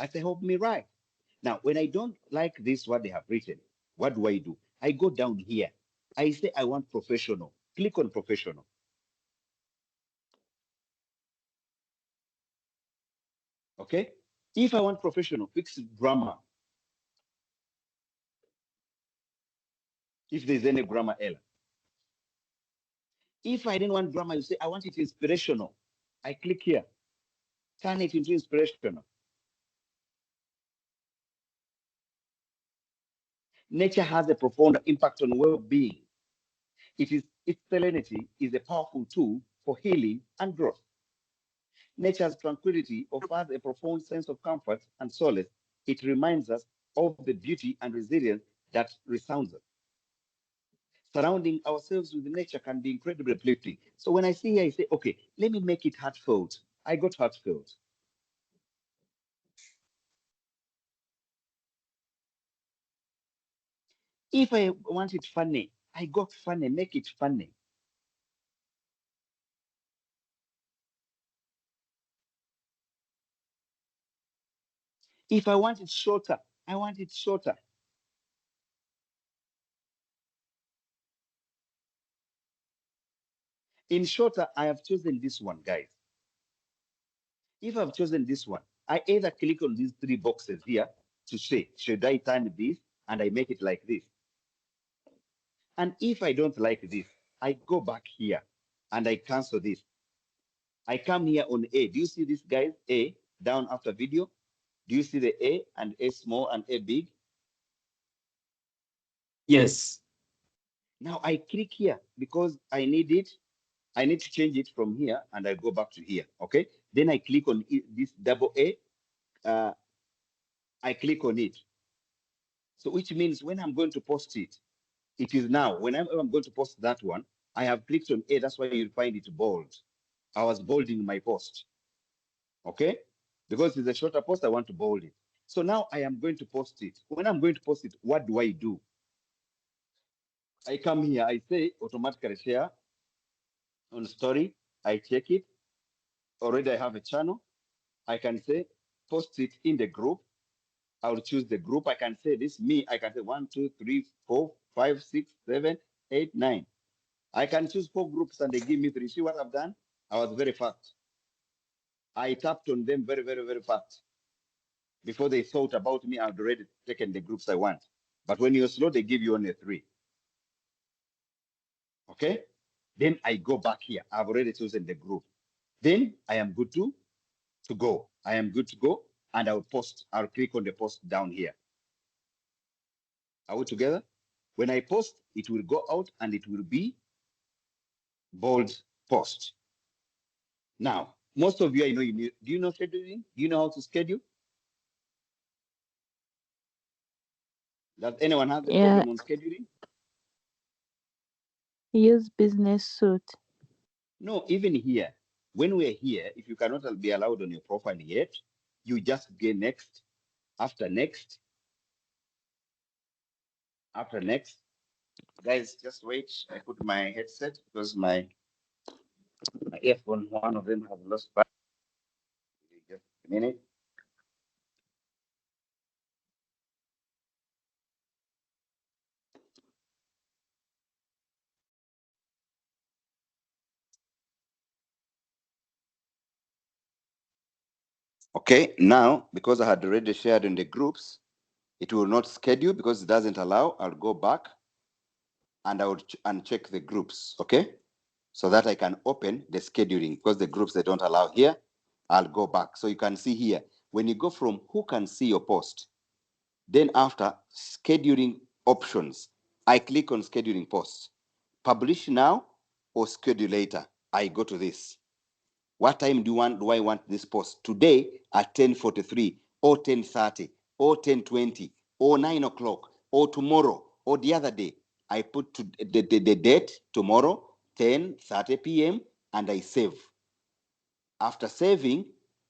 I say, help me write. Now, when I don't like this, what they have written, what do? I go down here. I say, I want professional. Click on professional. Okay? If I want professional, fix grammar. If there's any grammar error. If I didn't want grammar, you say, I want it inspirational. I click here. Turn it into inspirational. Nature has a profound impact on well-being. Its serenity is a powerful tool for healing and growth. Nature's tranquility offers a profound sense of comfort and solace. It reminds us of the beauty and resilience that surrounds us. Surrounding ourselves with nature can be incredibly uplifting. So when I see here, I say, okay, let me make it heartfelt. I got heartfelt. If I want it funny, I got funny, make it funny. If I want it shorter, I want it shorter. In shorter, I have chosen this one, guys. If I've chosen this one, I either click on these three boxes here to say, should I turn this? And I make it like this. And if I don't like this, I go back here and I cancel this. I come here on A. Do you see this, guys? A, down after video. Do you see the A and A small and A big? Yes. Now I click here because I need it. I need to change it from here and I go back to here, okay? Then I click on this double A. I click on it. So which means when I'm going to post it, it is now. Whenever I'm going to post that one, I have clicked on A. That's why you'll find it bold. I was bolding my post, okay? Because it's a shorter post, I want to bold it. So now I am going to post it. When I'm going to post it, what do? I come here, I say automatically share on story. I check it. Already I have a channel. I can say post it in the group. I will choose the group. I can say this me. I can say 1, 2, 3, 4, 5, 6, 7, 8, 9. I can choose 4 groups and they give me 3. See what I've done? I was very fast. I tapped on them very, very, very fast. Before they thought about me, I'd already taken the groups I want. But when you're slow, they give you only 3. Okay? Then I go back here. I've already chosen the group. Then I am good to go. I am good to go. And I'll post. I'll click on the post down here. Are we together? When I post, it will go out and it will be bold post. Now, most of you, I know you need, do you know scheduling? Do you know how to schedule? Does anyone have the Yeah, problem on scheduling? use business suit. No, even here, when we're here, if you cannot be allowed on your profile yet, you just get next, after next, after next. Guys, just wait. I put my headset because my earphone, one of them has lost battery. Just a minute. Okay, now, because I had already shared in the groups, it will not schedule because it doesn't allow. I'll go back and I will uncheck the groups, okay? So that I can open the scheduling because the groups they don't allow here. I'll go back. So you can see here, when you go from who can see your post, then after scheduling options, I click on scheduling posts. Publish now or schedule later. I go to this. What time do I want this post? Today at 10:43 or 10:30 or 10:20 or 9 o'clock or tomorrow or the other day. I put the date tomorrow, 10:30 p.m. and I save. After saving,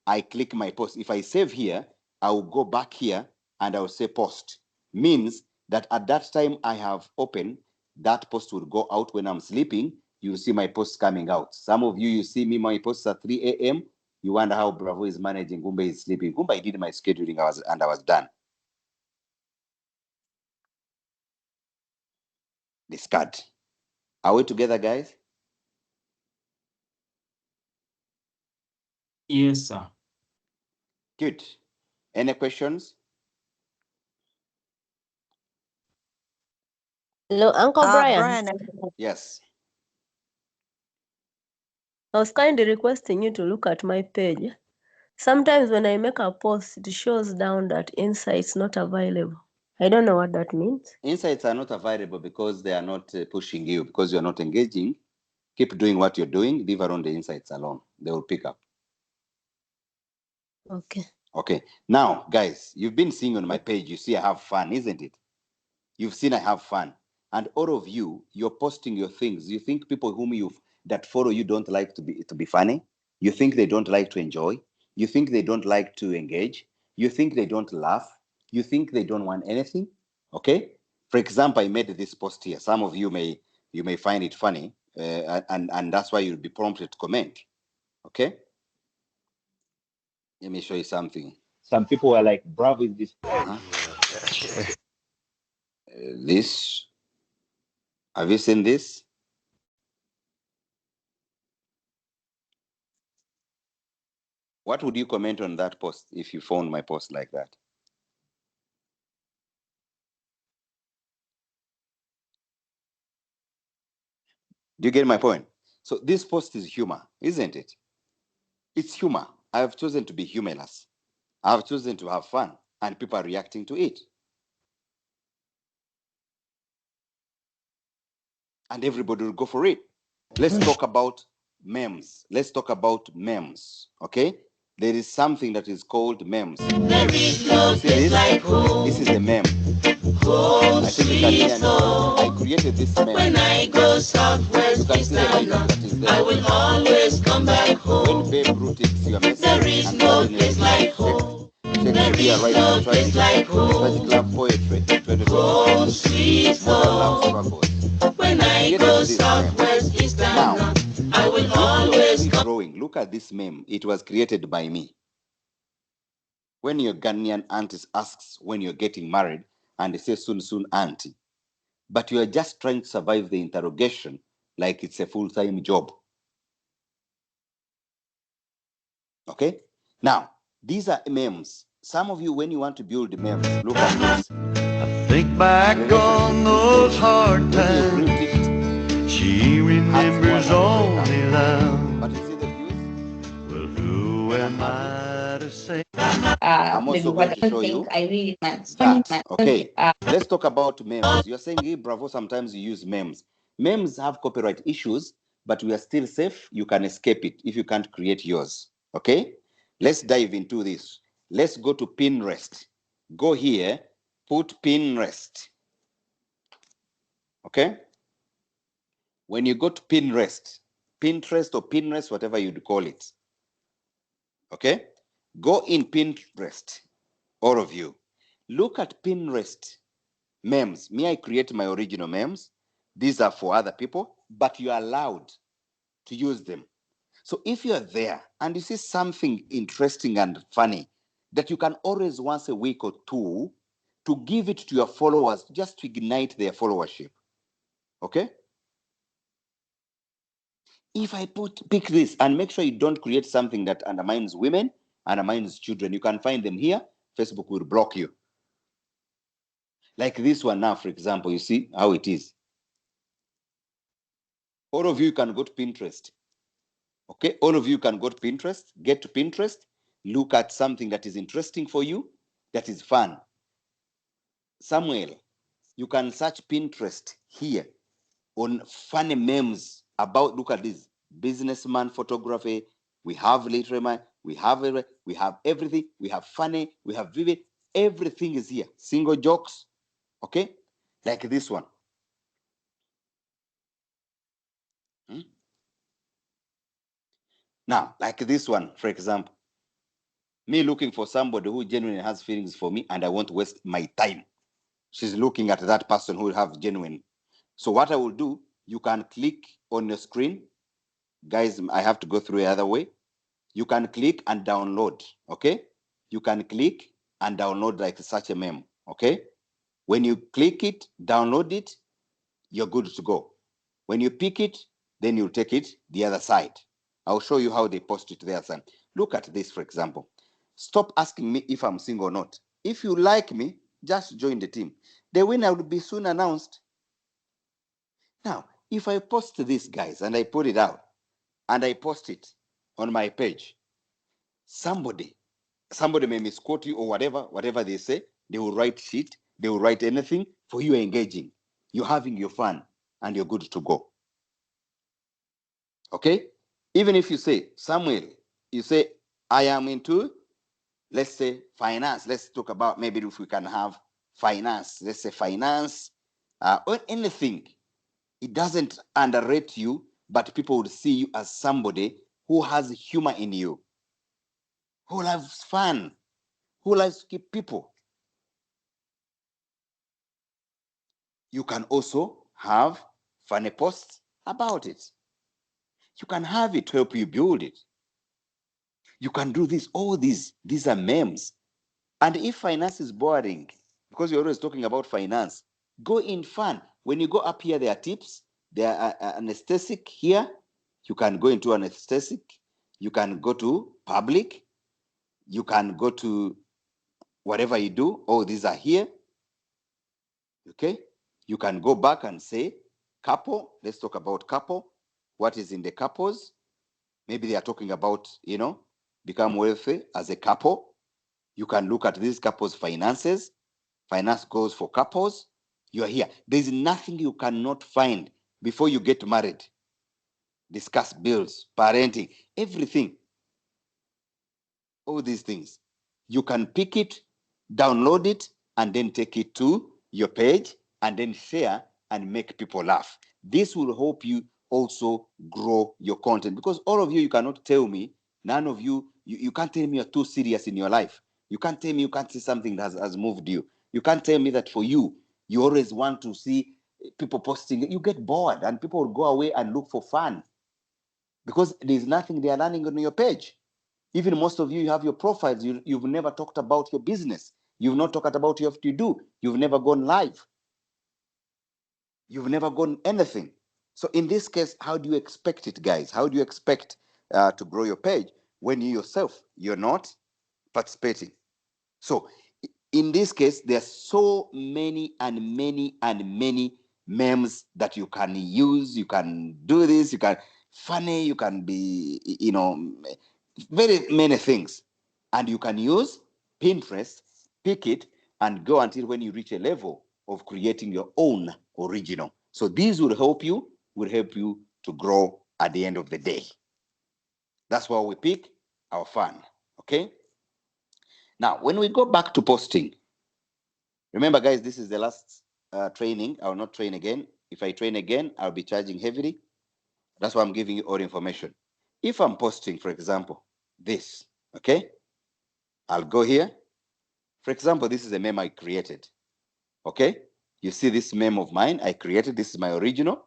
I click my post. If I save here, I will go back here and I will say post. Means that at that time I have opened, that post will go out when I'm sleeping. You'll see my posts coming out. Some of you see me, my posts at 3 a.m. You wonder how Bravo is managing. Gumba is sleeping. Gumba, I did my scheduling and I was done. Discard. Are we together, guys? Yes, sir. Good. Any questions? Hello, Uncle Brian. Brian, Yes. I was kindly requesting you to look at my page. Sometimes when I make a post, it shows down that insights not available. I don't know what that means. Insights are not available because they are not pushing you, because you're not engaging. Keep doing what you're doing. Leave around the insights alone. They will pick up. Okay. Okay. Now, guys, you've been seeing on my page, you see I have fun, isn't it? You've seen I have fun. And all of you, you're posting your things. You think people that follow you don't like to be funny? You think they don't like to enjoy? You think they don't like to engage? You think they don't laugh? You think they don't want anything? Okay. For example, I made this post here. Some of you may find it funny, and that's why you'll be prompted to comment. Okay. Let me show you something. Some people are like, "Bravo is this." This. Have you seen this? What would you comment on that post if you found my post like that? Do you get my point? So this post is humor, isn't it? It's humor. I have chosen to be humorless. I have chosen to have fun, and people are reacting to it. And everybody will go for it. Let's talk about memes. Let's talk about memes, okay? There is something that is called memes. There is no place like home. This is a meme. Home, I think you can hear I created this meme. When I go southwest, east and north, I will always come back home. When Babe Ruth takes your message, there is no place like home. There is no place like home. Love poetry. Home, sweet home. When I go southwest, east and north, I will always come. Drawing. Look at this meme. It was created by me. When your Ghanaian auntie asks when you're getting married, and they say soon, soon, auntie, but you are just trying to survive the interrogation like it's a full-time job. Okay? Now, these are memes. some of you, when you want to build memes, look at this. Think back on those hard When you times. print it, She remembers Hearts go up. only love. but you see the views? Well, who am I to say? I'm Maybe also what going I to don't show think you I really want. that. Okay, let's talk about memes. You're saying, hey, Bravo, sometimes you use memes. Memes have copyright issues, but we are still safe. You can escape it if you can't create yours. Okay, let's dive into this. Let's go to Pinterest. Go here, put Pinterest. Okay, when you go to Pinterest or Pinterest, whatever you'd call it. Okay, go in Pinterest, all of you. Look at Pinterest memes. Me, I create my original memes. These are for other people, but you are allowed to use them. So if you're there and you see something interesting and funny that you can always once a week or two to give it to your followers just to ignite their followership. Okay? If I pick this and make sure you don't create something that undermines women, undermines children, you can find them here. Facebook will block you. Like this one now, for example, you see how it is. All of you can go to Pinterest. Okay, all of you can go to Pinterest, get to Pinterest, look at something that is interesting for you, that is fun. Samuel, you can search Pinterest here on funny memes about, look at this, businessman photography. We have literary, we have everything. We have funny, we have vivid. Everything is here. Single jokes, okay? Like this one. Now, like this one, for example, me looking for somebody who genuinely has feelings for me and I won't waste my time. She's looking at that person who will have genuine. So what I will do, you can click on your screen. Guys, I have to go through the other way. You can click and download, okay? You can click and download like such a meme, okay? When you click it, download it, you're good to go. When you pick it, then you'll take it the other side. I'll show you how they post it the other side. Look at this, for example. Stop asking me if I'm single or not. If you like me, just join the team. The winner will be soon announced. Now, if I post this, guys, and I put it out, and I post it on my page, somebody may misquote you or whatever they say, they will write shit, they will write anything for you engaging. You're having your fun, and you're good to go. Okay? Even if you say, Samuel, you say, I am into, let's say, finance. Let's talk about maybe if we can have finance. Let's say finance, or anything. It doesn't underrate you, but people would see you as somebody who has humor in you, who loves fun, who likes to keep people. You can also have funny posts about it. You can have it help you build it. You can do this, all these are memes. And if finance is boring, because you're always talking about finance, go in fun. When you go up here, there are tips. There are anesthetic here. You can go into anesthetic. You can go to public. You can go to whatever you do. Oh, these are here. Okay. You can go back and say, couple. Let's talk about couple. What is in the couples? Maybe they are talking about, become wealthy as a couple. You can look at these couples' finances. Finance goals for couples. You are here. There's nothing you cannot find before you get married. Discuss bills, parenting, everything. All these things. You can pick it, download it, and then take it to your page and then share and make people laugh. This will help you also grow your content, because all of you cannot tell me, none of you can't tell me you're too serious in your life. You can't tell me you can't see something that has moved you. You can't tell me that for you always want to see people posting. You get bored and people will go away and look for fun because there's nothing they are learning on your page. Even most of you have your profiles. You've never talked about your business. You've not talked about what you do. You've never gone live. You've never gone anything. So in this case, how do you expect it, guys? How do you expect to grow your page when you yourself, you're not participating? So in this case, there's so many and many and many memes that you can use. You can do this, you can funny, you can be, you know, very many things. And you can use Pinterest, pick it, and go until when you reach a level of creating your own original. So these will help you to grow at the end of the day. That's why we pick our fun. Okay. Now, when we go back to posting, remember, guys, this is the last training. I will not train again. If I train again, I'll be charging heavily. That's why I'm giving you all information. If I'm posting, for example, this, okay, I'll go here. For example, this is a meme I created. Okay, you see this meme of mine I created. This is my original.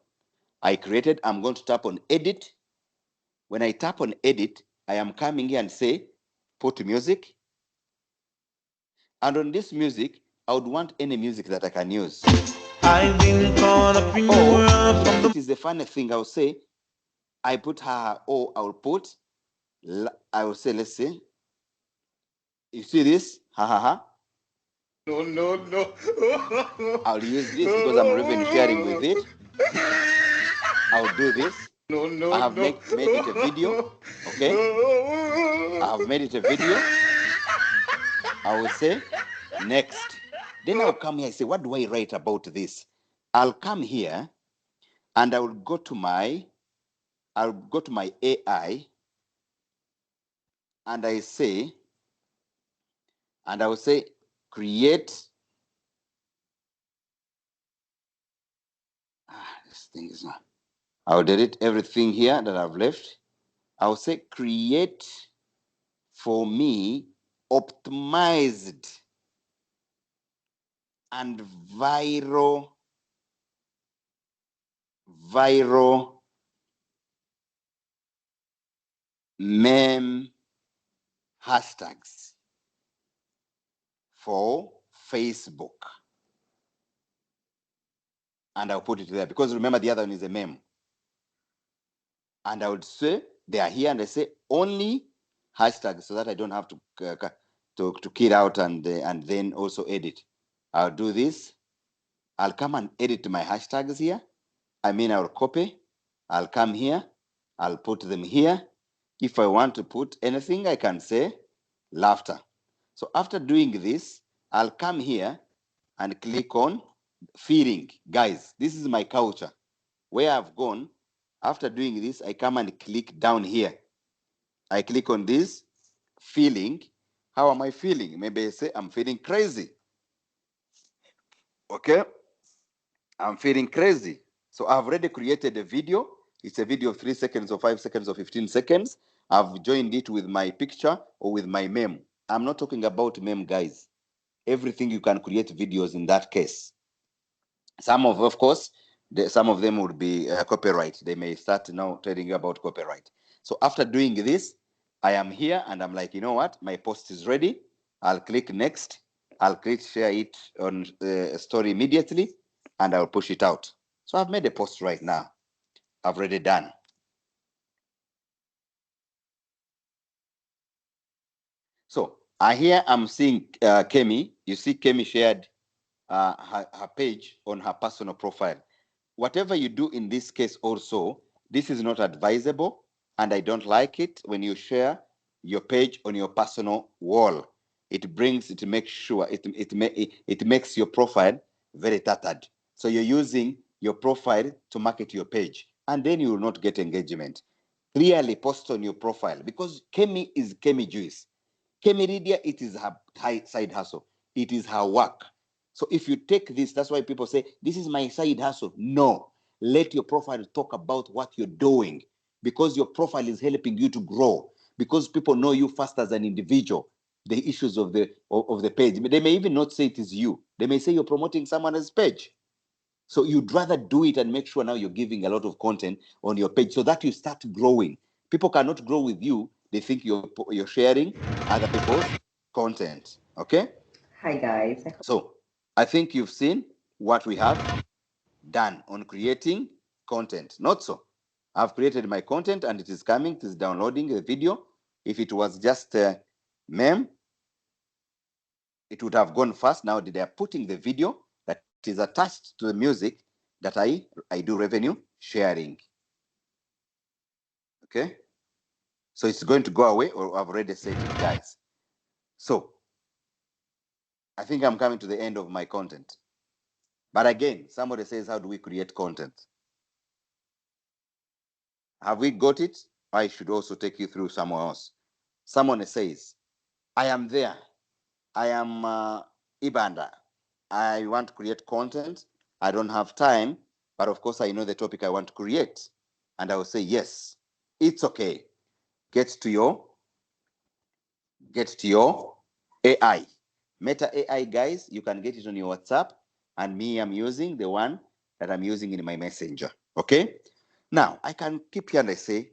I created. I'm going to tap on edit. When I tap on edit, I am coming here and say, put music. And on this music, I would want any music that I can use. I've been caught up in Or it is the funny thing, I'll say, I put her, or I'll put, I will say, let's say, you see this? Ha ha ha. No. I'll use this because I'm revenue sharing with it. I'll do this. I have made it a video. Okay. I have made it a video. I will say next. Then I'll come here and say, what do I write about this? I'll come here and I will go to my AI and I will say create. This thing is not. I'll delete everything here that I've left. I'll say create for me optimized and viral meme hashtags for Facebook. And I'll put it there because remember the other one is a meme. And I would say they are here and I say only hashtags so that I don't have to kill out and then also edit. I'll do this. I'll come and edit my hashtags here. I'll copy. I'll come here. I'll put them here. If I want to put anything, I can say laughter. So after doing this, I'll come here and click on feeling. Guys, this is my culture. Where I've gone, after doing this, I come and click down here. I click on this, feeling. How am I feeling? Maybe I say I'm feeling crazy. Okay? I'm feeling crazy. So I've already created a video. It's a video of 3 seconds or 5 seconds or 15 seconds. I've joined it with my picture or with my meme. I'm not talking about meme, guys. Everything you can create videos in that case. Some of course, some of them would be copyright. They may start now telling you about copyright. So after doing this, I am here and I'm like, you know what? My post is ready. I'll click next. I'll click share it on a story immediately and I'll push it out. So I've made a post right now. I've already done. So here I'm seeing Kemi. You see Kemi shared her page on her personal profile. Whatever you do in this case also, this is not advisable and I don't like it when you share your page on your personal wall. It makes sure it makes your profile very tattered. So you're using your profile to market your page and then you will not get engagement. Clearly post on your profile because Kemi is Kemi Juice. Kemi Lydia, it is her side hustle. It is her work. So if you take this, that's why people say, this is my side hustle. No, let your profile talk about what you're doing because your profile is helping you to grow because people know you first as an individual, the issues of the page. They may even not say it is you. They may say you're promoting someone else's page. So you'd rather do it and make sure now you're giving a lot of content on your page so that you start growing. People cannot grow with you. They think you're sharing other people's content. Okay? Hi, guys. So I think you've seen what we have done on creating content. Not so. I've created my content and it is coming. It is downloading the video. If it was just a meme, it would have gone fast. Now they are putting the video that is attached to the music that I do revenue sharing. Okay, so it's going to go away, or I've already said it, guys. So I think I'm coming to the end of my content. But again, somebody says, how do we create content? Have we got it? I should also take you through somewhere else. Someone says, I am there. I am Ibanda. I want to create content. I don't have time, but of course I know the topic I want to create. And I will say, yes, it's okay. Get to your AI. Meta AI, guys, you can get it on your WhatsApp. And me, I'm using the one that I'm using in my Messenger. Okay? Now, I can keep here and I say,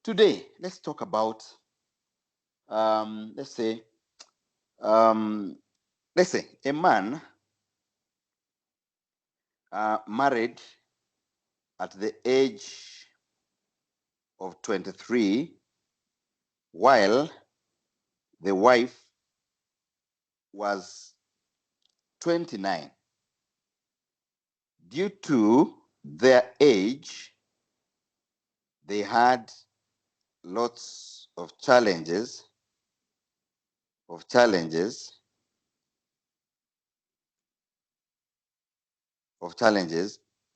today, let's talk about, let's say, a man married at the age of 23, while the wife was 29. Due to their age, they had lots of challenges,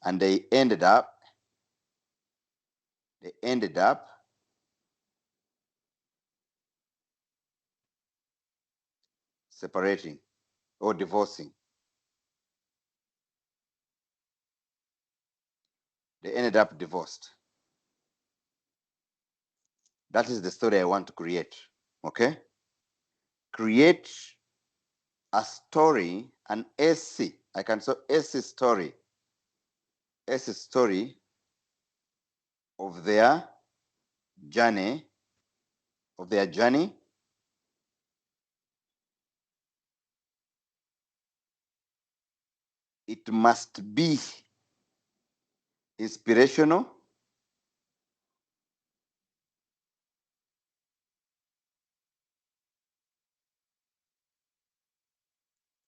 and they ended up separating or divorcing. They ended up divorced. That is the story I want to create. Okay? Create a story, an SC. I can say SC story. SC story of their journey. It must be inspirational,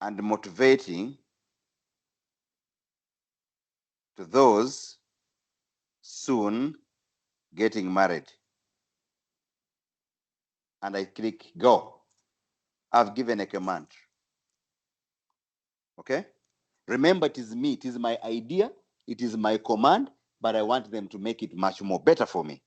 and motivating to those soon getting married. And I click go. I've given a command. Okay? Remember, it is me, it is my idea, it is my command, but I want them to make it much more better for me.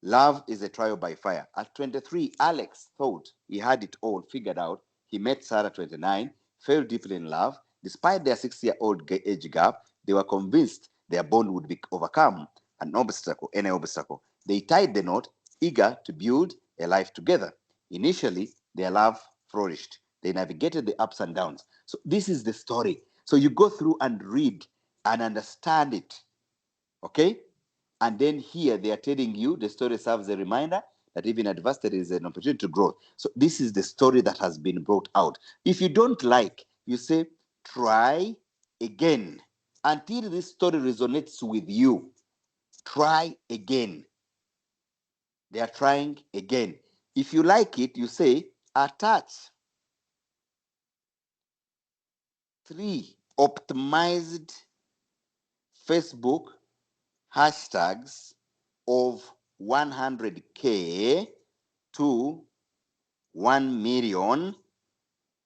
Love is a trial by fire. At 23, Alex thought he had it all figured out. He met Sarah at 29, fell deeply in love. Despite their 6-year-old age gap, they were convinced their bond would be overcome any obstacle. They tied the knot, eager to build a life together. Initially, their love flourished. They navigated the ups and downs. So this is the story. So you go through and read and understand it. Okay? And then here they are telling you the story serves a reminder that even adversity there is an opportunity to grow. So this is the story that has been brought out. If you don't like, you say, try again until this story resonates with you. Try again. They are trying again. If you like it, you say, attach 3 optimized Facebook hashtags of 100K to 1 million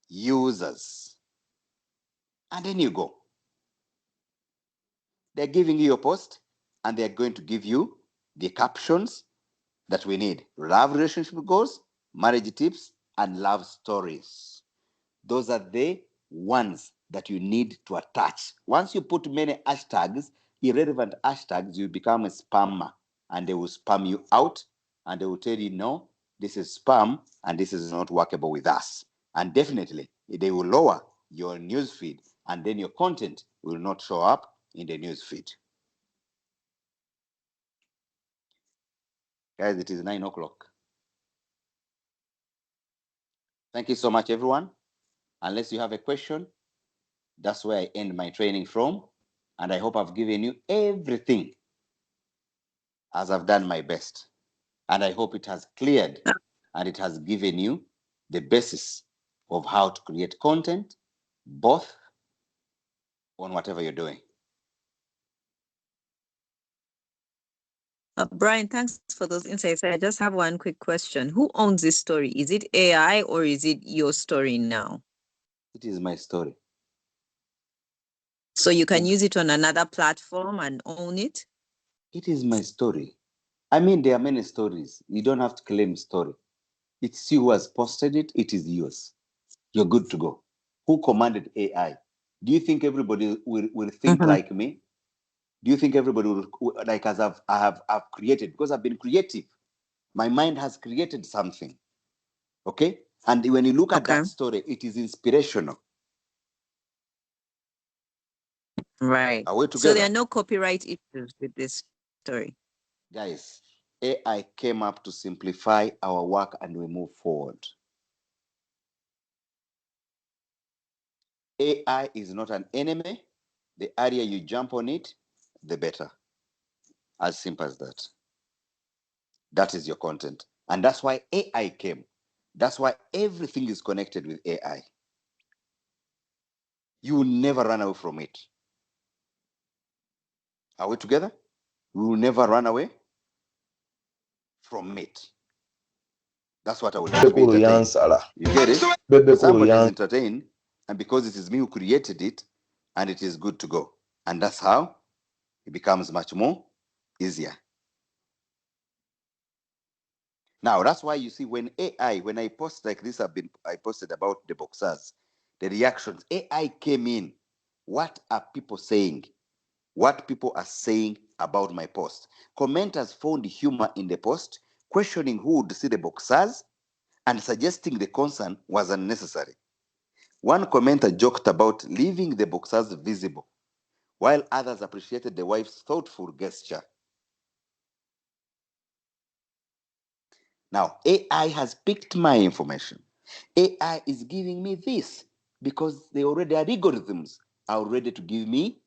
users. And then you go. They're giving you your post, and they're going to give you the captions that we need. Love relationship goals, marriage tips, and love stories. Those are the ones that you need to attach. Once you put many hashtags, irrelevant hashtags, you become a spammer, and they will spam you out, and they will tell you, no, this is spam, and this is not workable with us. And definitely, they will lower your newsfeed, and then your content will not show up in the newsfeed. Guys, it is 9 o'clock. Thank you so much, everyone. Unless you have a question, that's where I end my training from. And I hope I've given you everything as I've done my best. And I hope it has cleared and it has given you the basis of how to create content, both on whatever you're doing. Brian, thanks for those insights. I just have one quick question. Who owns this story? Is it AI or is it your story now? It is my story. So you can use it on another platform and own it? It is my story. I mean, there are many stories. You don't have to claim story. It's you who has posted it. It is yours. You're good to go. Who commanded AI? Do you think everybody will think like me? Do you think everybody will, like as I've created? Because I've been creative. My mind has created something. Okay? And when you look at that story, it is inspirational. Right. Are we together? So there are no copyright issues with this story. Guys, AI came up to simplify our work and we move forward. AI is not an enemy. The earlier you jump on it, the better. As simple as that. That is your content. And that's why AI came. That's why everything is connected with AI. You will never run away from it. Are we together? We will never run away from it. That's what I would do to be entertained. You get it? Somebody is entertained, and because it is me who created it, and it is good to go. And that's how it becomes much more easier. Now, that's why you see when I post like this, I posted about the boxers, the reactions, AI came in. What are people saying? What people are saying about my post? Commenters found humor in the post, questioning who would see the boxers and suggesting the concern was unnecessary. One commenter joked about leaving the boxers visible, while others appreciated the wife's thoughtful gesture. Now, AI has picked my information. AI is giving me this because they already are algorithms are ready to give me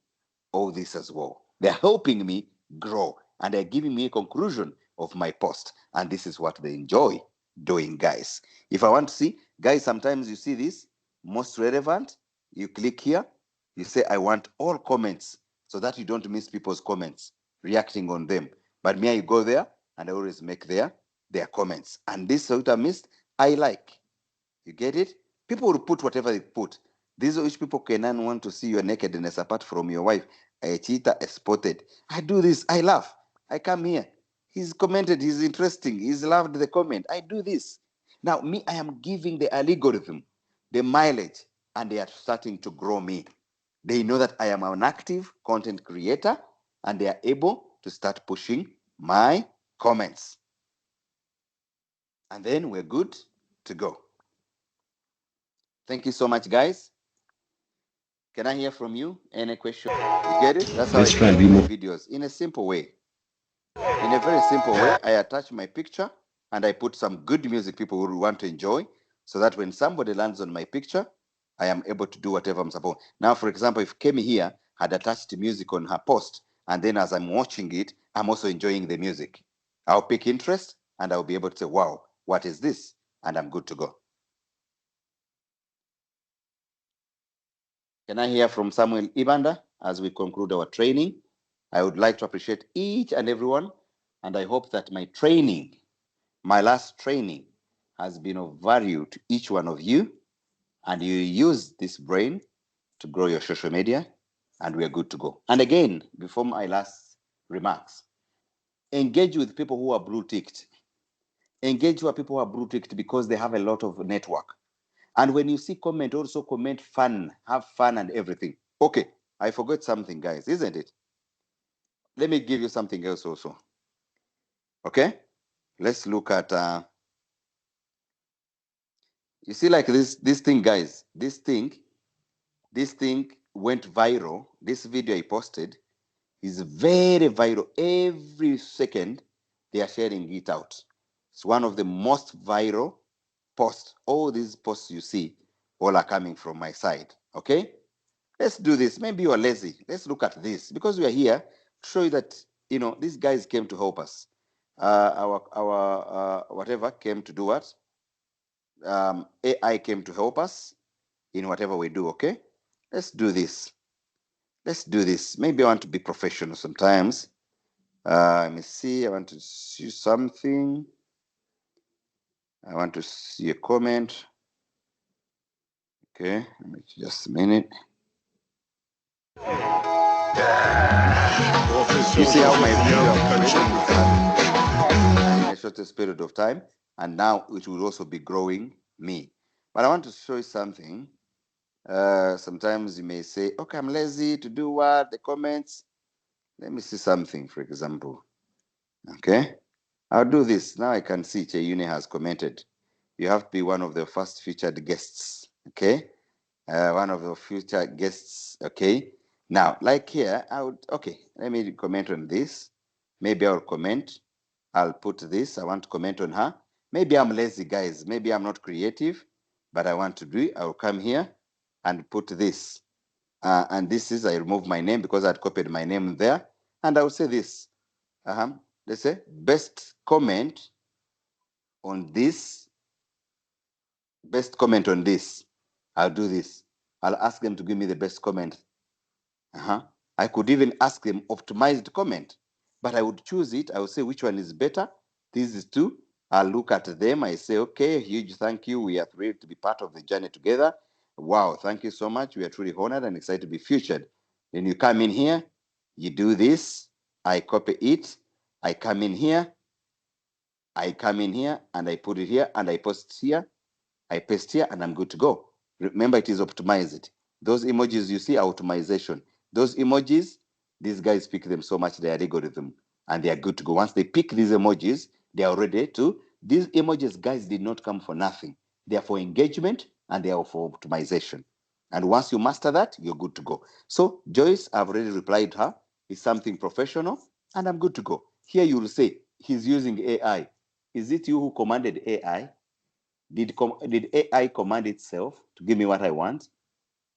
all this as well. They're helping me grow and they're giving me a conclusion of my post. And this is what they enjoy doing, guys. If I want to see, guys, sometimes you see this most relevant, you click here, you say, I want all comments so that you don't miss people's comments, reacting on them. But me, I go there and I always make their comments. And this what I missed, I like. You get it? People will put whatever they put. These are which people can want to see your nakedness apart from your wife. A cheetah, a spotted. I do this. I laugh. I come here. He's commented. He's interesting. He's loved the comment. I do this. Now, me, I am giving the algorithm the mileage, and they are starting to grow me. They know that I am an active content creator, and they are able to start pushing my comments. And then we're good to go. Thank you so much, guys. Can I hear from you? Any question? You get it? That's how I create my videos in a simple way. In a very simple way, I attach my picture and I put some good music people will want to enjoy so that when somebody lands on my picture, I am able to do whatever I'm supposed. Now, for example, if Kemi here had attached music on her post, and then as I'm watching it, I'm also enjoying the music. I'll pick interest and I'll be able to say, wow, what is this? And I'm good to go. Can I hear from Samuel Ibanda as we conclude our training? I would like to appreciate each and everyone, and I hope that my training, my last training, has been of value to each one of you, and you use this brain to grow your social media, and we are good to go. And again, before my last remarks, engage with people who are blue-ticked. Engage with people who are blue-ticked because they have a lot of network. And when you see comment, also comment fun, have fun and everything. Okay, I forgot something, guys, isn't it? Let me give you something else also. Okay, let's look at, you see like this thing, guys, this thing went viral. This video I posted is very viral. Every second, they are sharing it out. It's one of the most viral posts. All these posts you see, all are coming from my side, okay? Let's do this. Maybe you are lazy. Let's look at this because we are here to show you that, you know, these guys came to help us. Our whatever came to do what? AI came to help us in whatever we do. Okay, let's do this. Let's do this. Maybe I want to be professional sometimes. Let me see. I want to see something. I want to see a comment. Okay, just a minute. You see how my video in a shortest period of time, and now it will also be growing me. But I want to show you something. Sometimes you may say, okay, I'm lazy to do what? The comments. Let me see something, for example. Okay, I'll do this. Now I can see Cheyune has commented. You have to be one of the first featured guests. Okay, one of the future guests. Okay, now like here, I would, okay, let me comment on this. Maybe I'll comment. I'll put this. I want to comment on her. Maybe I'm lazy, guys. Maybe I'm not creative, but I want to do it. I'll come here and put this. And this is, I remove my name because I'd copied my name there. And I'll say this. Let's say best comment on this. Best comment on this. I'll do this. I'll ask them to give me the best comment. I could even ask them optimized comment, but I would choose it. I would say which one is better. This is two. I'll look at them. I say, okay, huge thank you. We are thrilled to be part of the journey together. Wow, thank you so much. We are truly honored and excited to be featured. Then you come in here, you do this. I copy it. I come in here. I come in here and I put it here and I post here. I paste here and I'm good to go. Remember, it is optimized. Those emojis you see are optimization. Those emojis, these guys pick them so much, they are algorithm, and they are good to go. Once they pick these emojis, they are ready to. These emojis, guys, did not come for nothing. They are for engagement and they are for optimization. And once you master that, you're good to go. So Joyce, I've already replied to her. It's something professional and I'm good to go. Here you will say, he's using AI. Is it you who commanded AI? Did AI command itself to give me what I want?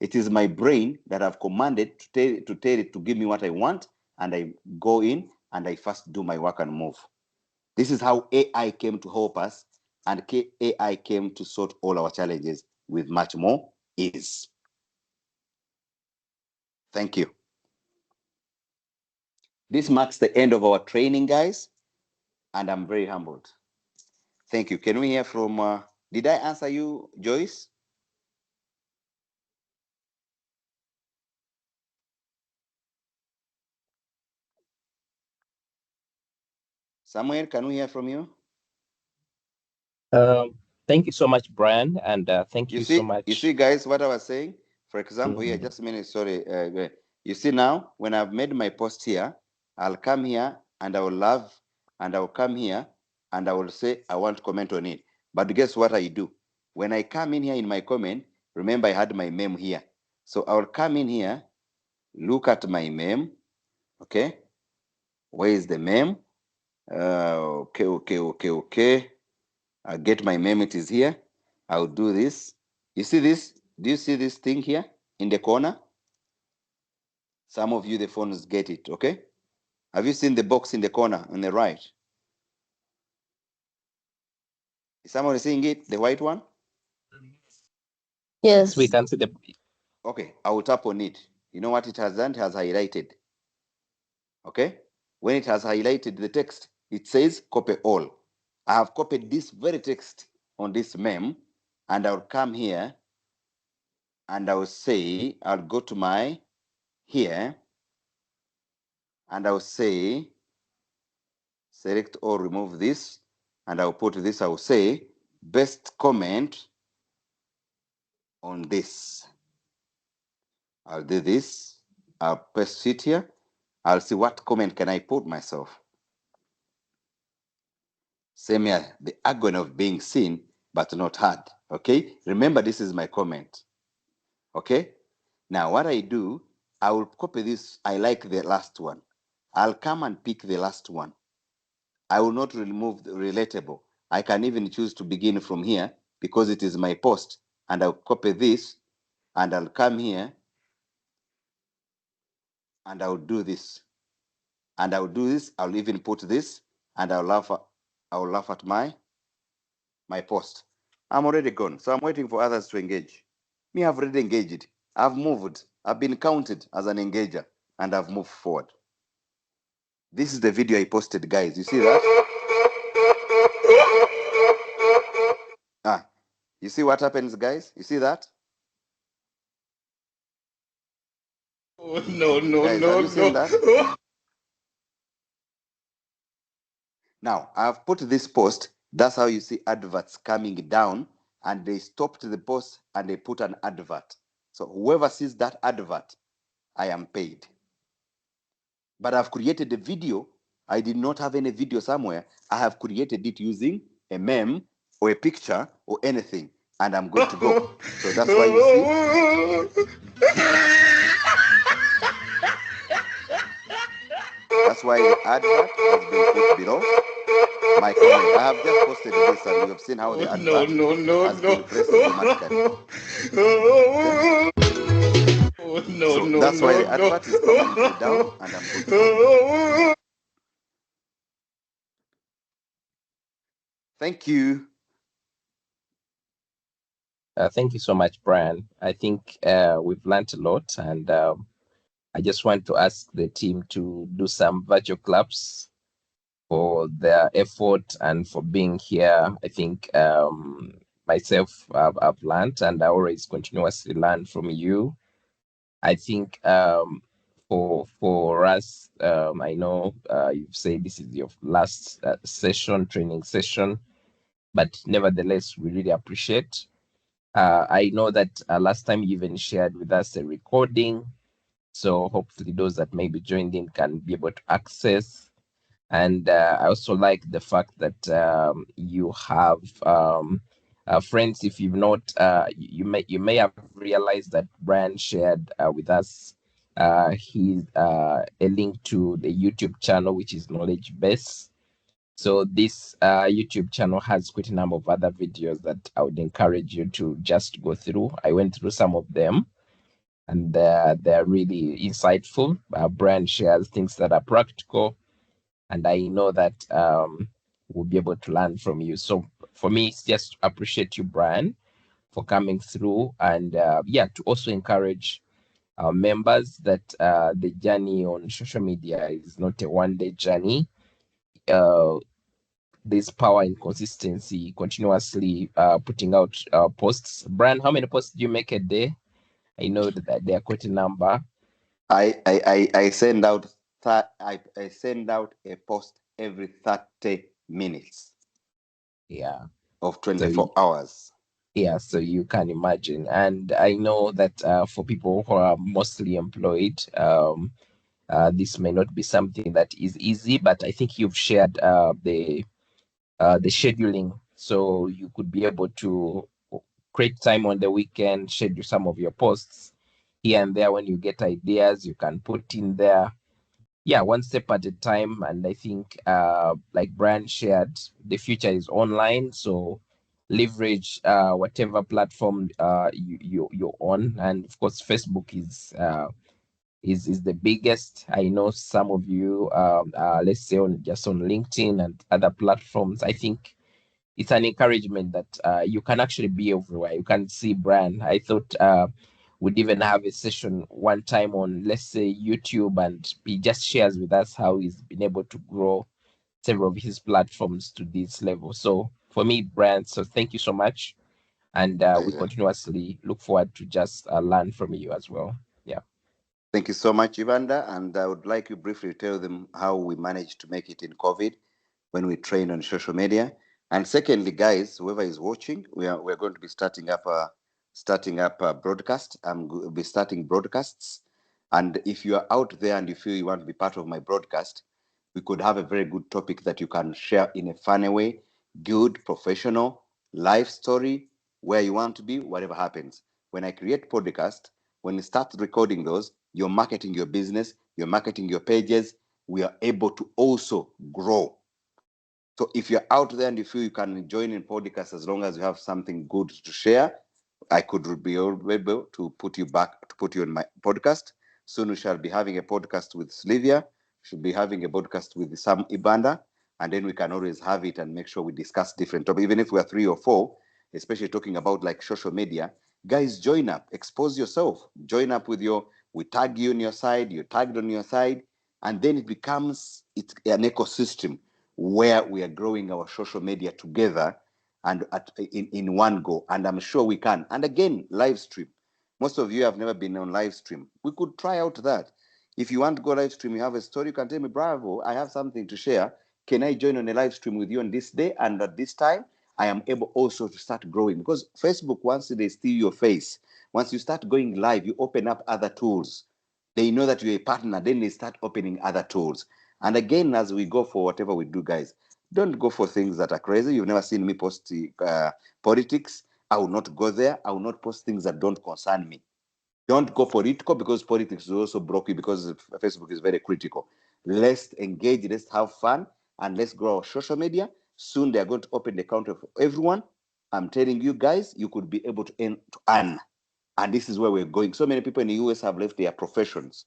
It is my brain that I've commanded to tell it to give me what I want, and I go in and I first do my work and move. This is how AI came to help us, and AI came to sort all our challenges with much more ease. Thank you. This marks the end of our training, guys, and I'm very humbled. Thank you. Can we hear from, did I answer you, Joyce? Samuel, can we hear from you? Thank you so much, Brian, and thank you so much. You see, guys, what I was saying? For example, here, just a minute, sorry. You see now, when I've made my post here, I'll come here and I will love, and I will come here and I will say, I want to comment on it. But guess what I do? When I come in here in my comment, remember I had my meme here. So I will come in here, look at my meme, okay? Where is the meme? Okay. I'll get my meme, it is here. I'll do this. You see this? Do you see this thing here in the corner? Some of you, the phones get it, okay? Have you seen the box in the corner on the right? Is somebody seeing it, the white one? Yes. We can see the. Okay, I will tap on it. You know what it has done? It has highlighted. Okay? When it has highlighted the text, it says copy all. I have copied this very text on this meme, and I'll come here and I will say, I'll go to my here, and I'll say, select or remove this, and I'll put this, I'll say, best comment on this. I'll do this, I'll paste it here. I'll see what comment can I put myself. Same here, the agony of being seen, but not heard, okay? Remember, this is my comment, okay? Now, what I do, I will copy this. I like the last one. I'll come and pick the last one. I will not remove the relatable. I can even choose to begin from here because it is my post, and I'll copy this and I'll come here and I'll do this. And I'll do this, I'll even put this, and I'll laugh at my post. I'm already gone. So I'm waiting for others to engage. Me, I've already engaged. I've moved. I've been counted as an engager and I've moved forward. This is the video I posted, guys. You see that? You see what happens, guys? You see that? Oh, no, Guys, have you seen that? Now, I've put this post. That's how you see adverts coming down, and they stopped the post and they put an advert. So whoever sees that advert, I am paid. But I've created a video. I did not have any video somewhere. I have created it using a meme or a picture or anything, and I'm good to go. So that's why you see. That's why the advert has been put below my comment. I have just posted this, and you have seen how the advert has been pressed automatically. That's why the advert is permanently down, and I'm good to go. Thank you. Thank you so much, Brian. I think we've learned a lot, and I just want to ask the team to do some virtual claps for their effort and for being here. I think myself, I've learned, and I always continuously learn from you. I think for us, I know you've said this is your last training session, but nevertheless, we really appreciate. I know that last time you even shared with us a recording, so hopefully those that maybe joined in can be able to access. And I also like the fact that you have friends. If you've not, you may have realized that Brian shared with us a link to the YouTube channel, which is Knowledge Base. So this YouTube channel has quite a number of other videos that I would encourage you to just go through. I went through some of them, and they're really insightful. Brian shares things that are practical, and I know that we'll be able to learn from you. So for me, it's just appreciate you, Brian, for coming through, and to also encourage our members that the journey on social media is not a one-day journey. There's power in consistency, continuously putting out posts. Brian, how many posts do you make a day? I know that they are quite a number. I send out I send out a post every 30 minutes. Yeah. Of 24 hours. Yeah, so you can imagine. And I know that for people who are mostly employed, this may not be something that is easy, but I think you've shared the scheduling, so you could be able to create time on the weekend, schedule some of your posts here and there. When you get ideas, you can put in there. Yeah, one step at a time. And I think like Brian shared, the future is online, so leverage whatever platform you're on. And of course, Facebook is the biggest. I know some of you let's say on LinkedIn and other platforms. I think it's an encouragement that you can actually be everywhere. You can see Brian. I thought we'd even have a session one time on, let's say, YouTube, and he just shares with us how he's been able to grow several of his platforms to this level. So for me, Brian, so thank you so much. And we continuously look forward to just learn from you as well. Yeah. Thank you so much, Evander. And I would like you briefly tell them how we managed to make it in COVID when we train on social media. And secondly, guys, whoever is watching, we're going to be starting up a broadcast. We'll be starting broadcasts. And if you are out there and you feel you want to be part of my broadcast, we could have a very good topic that you can share in a funny way, good, professional, life story, where you want to be, whatever happens. When I create podcast, when you start recording those, you're marketing your business, you're marketing your pages, we are able to also grow. So if you're out there and you feel you can join in podcast as long as you have something good to share, I could be able to put you in my podcast. Soon we shall be having a podcast with Slivia, should be having a podcast with Sam Ibanda, and then we can always have it and make sure we discuss different topics. Even if we are 3 or 4, especially talking about like social media, guys, join up, expose yourself, join up with we tag you on your side, you're tagged on your side, and then it becomes an ecosystem where we are growing our social media together and in one go. And I'm sure we can. And again, live stream. Most of you have never been on live stream. We could try out that. If you want to go live stream, you have a story, you can tell me, Bravo, I have something to share. Can I join on a live stream with you on this day and at this time? I am able also to start growing, because Facebook, once they steal your face, once you start going live, you open up other tools. They know that you're a partner, then they start opening other tools. And again, as we go for whatever we do, guys, don't go for things that are crazy. You've never seen me post politics. I will not go there. I will not post things that don't concern me. Don't go political, because politics will also block you, because Facebook is very critical. Let's engage, let's have fun, and let's grow our social media. Soon they're going to open the account for everyone. I'm telling you guys, you could be able to earn. And this is where we're going. So many people in the US have left their professions.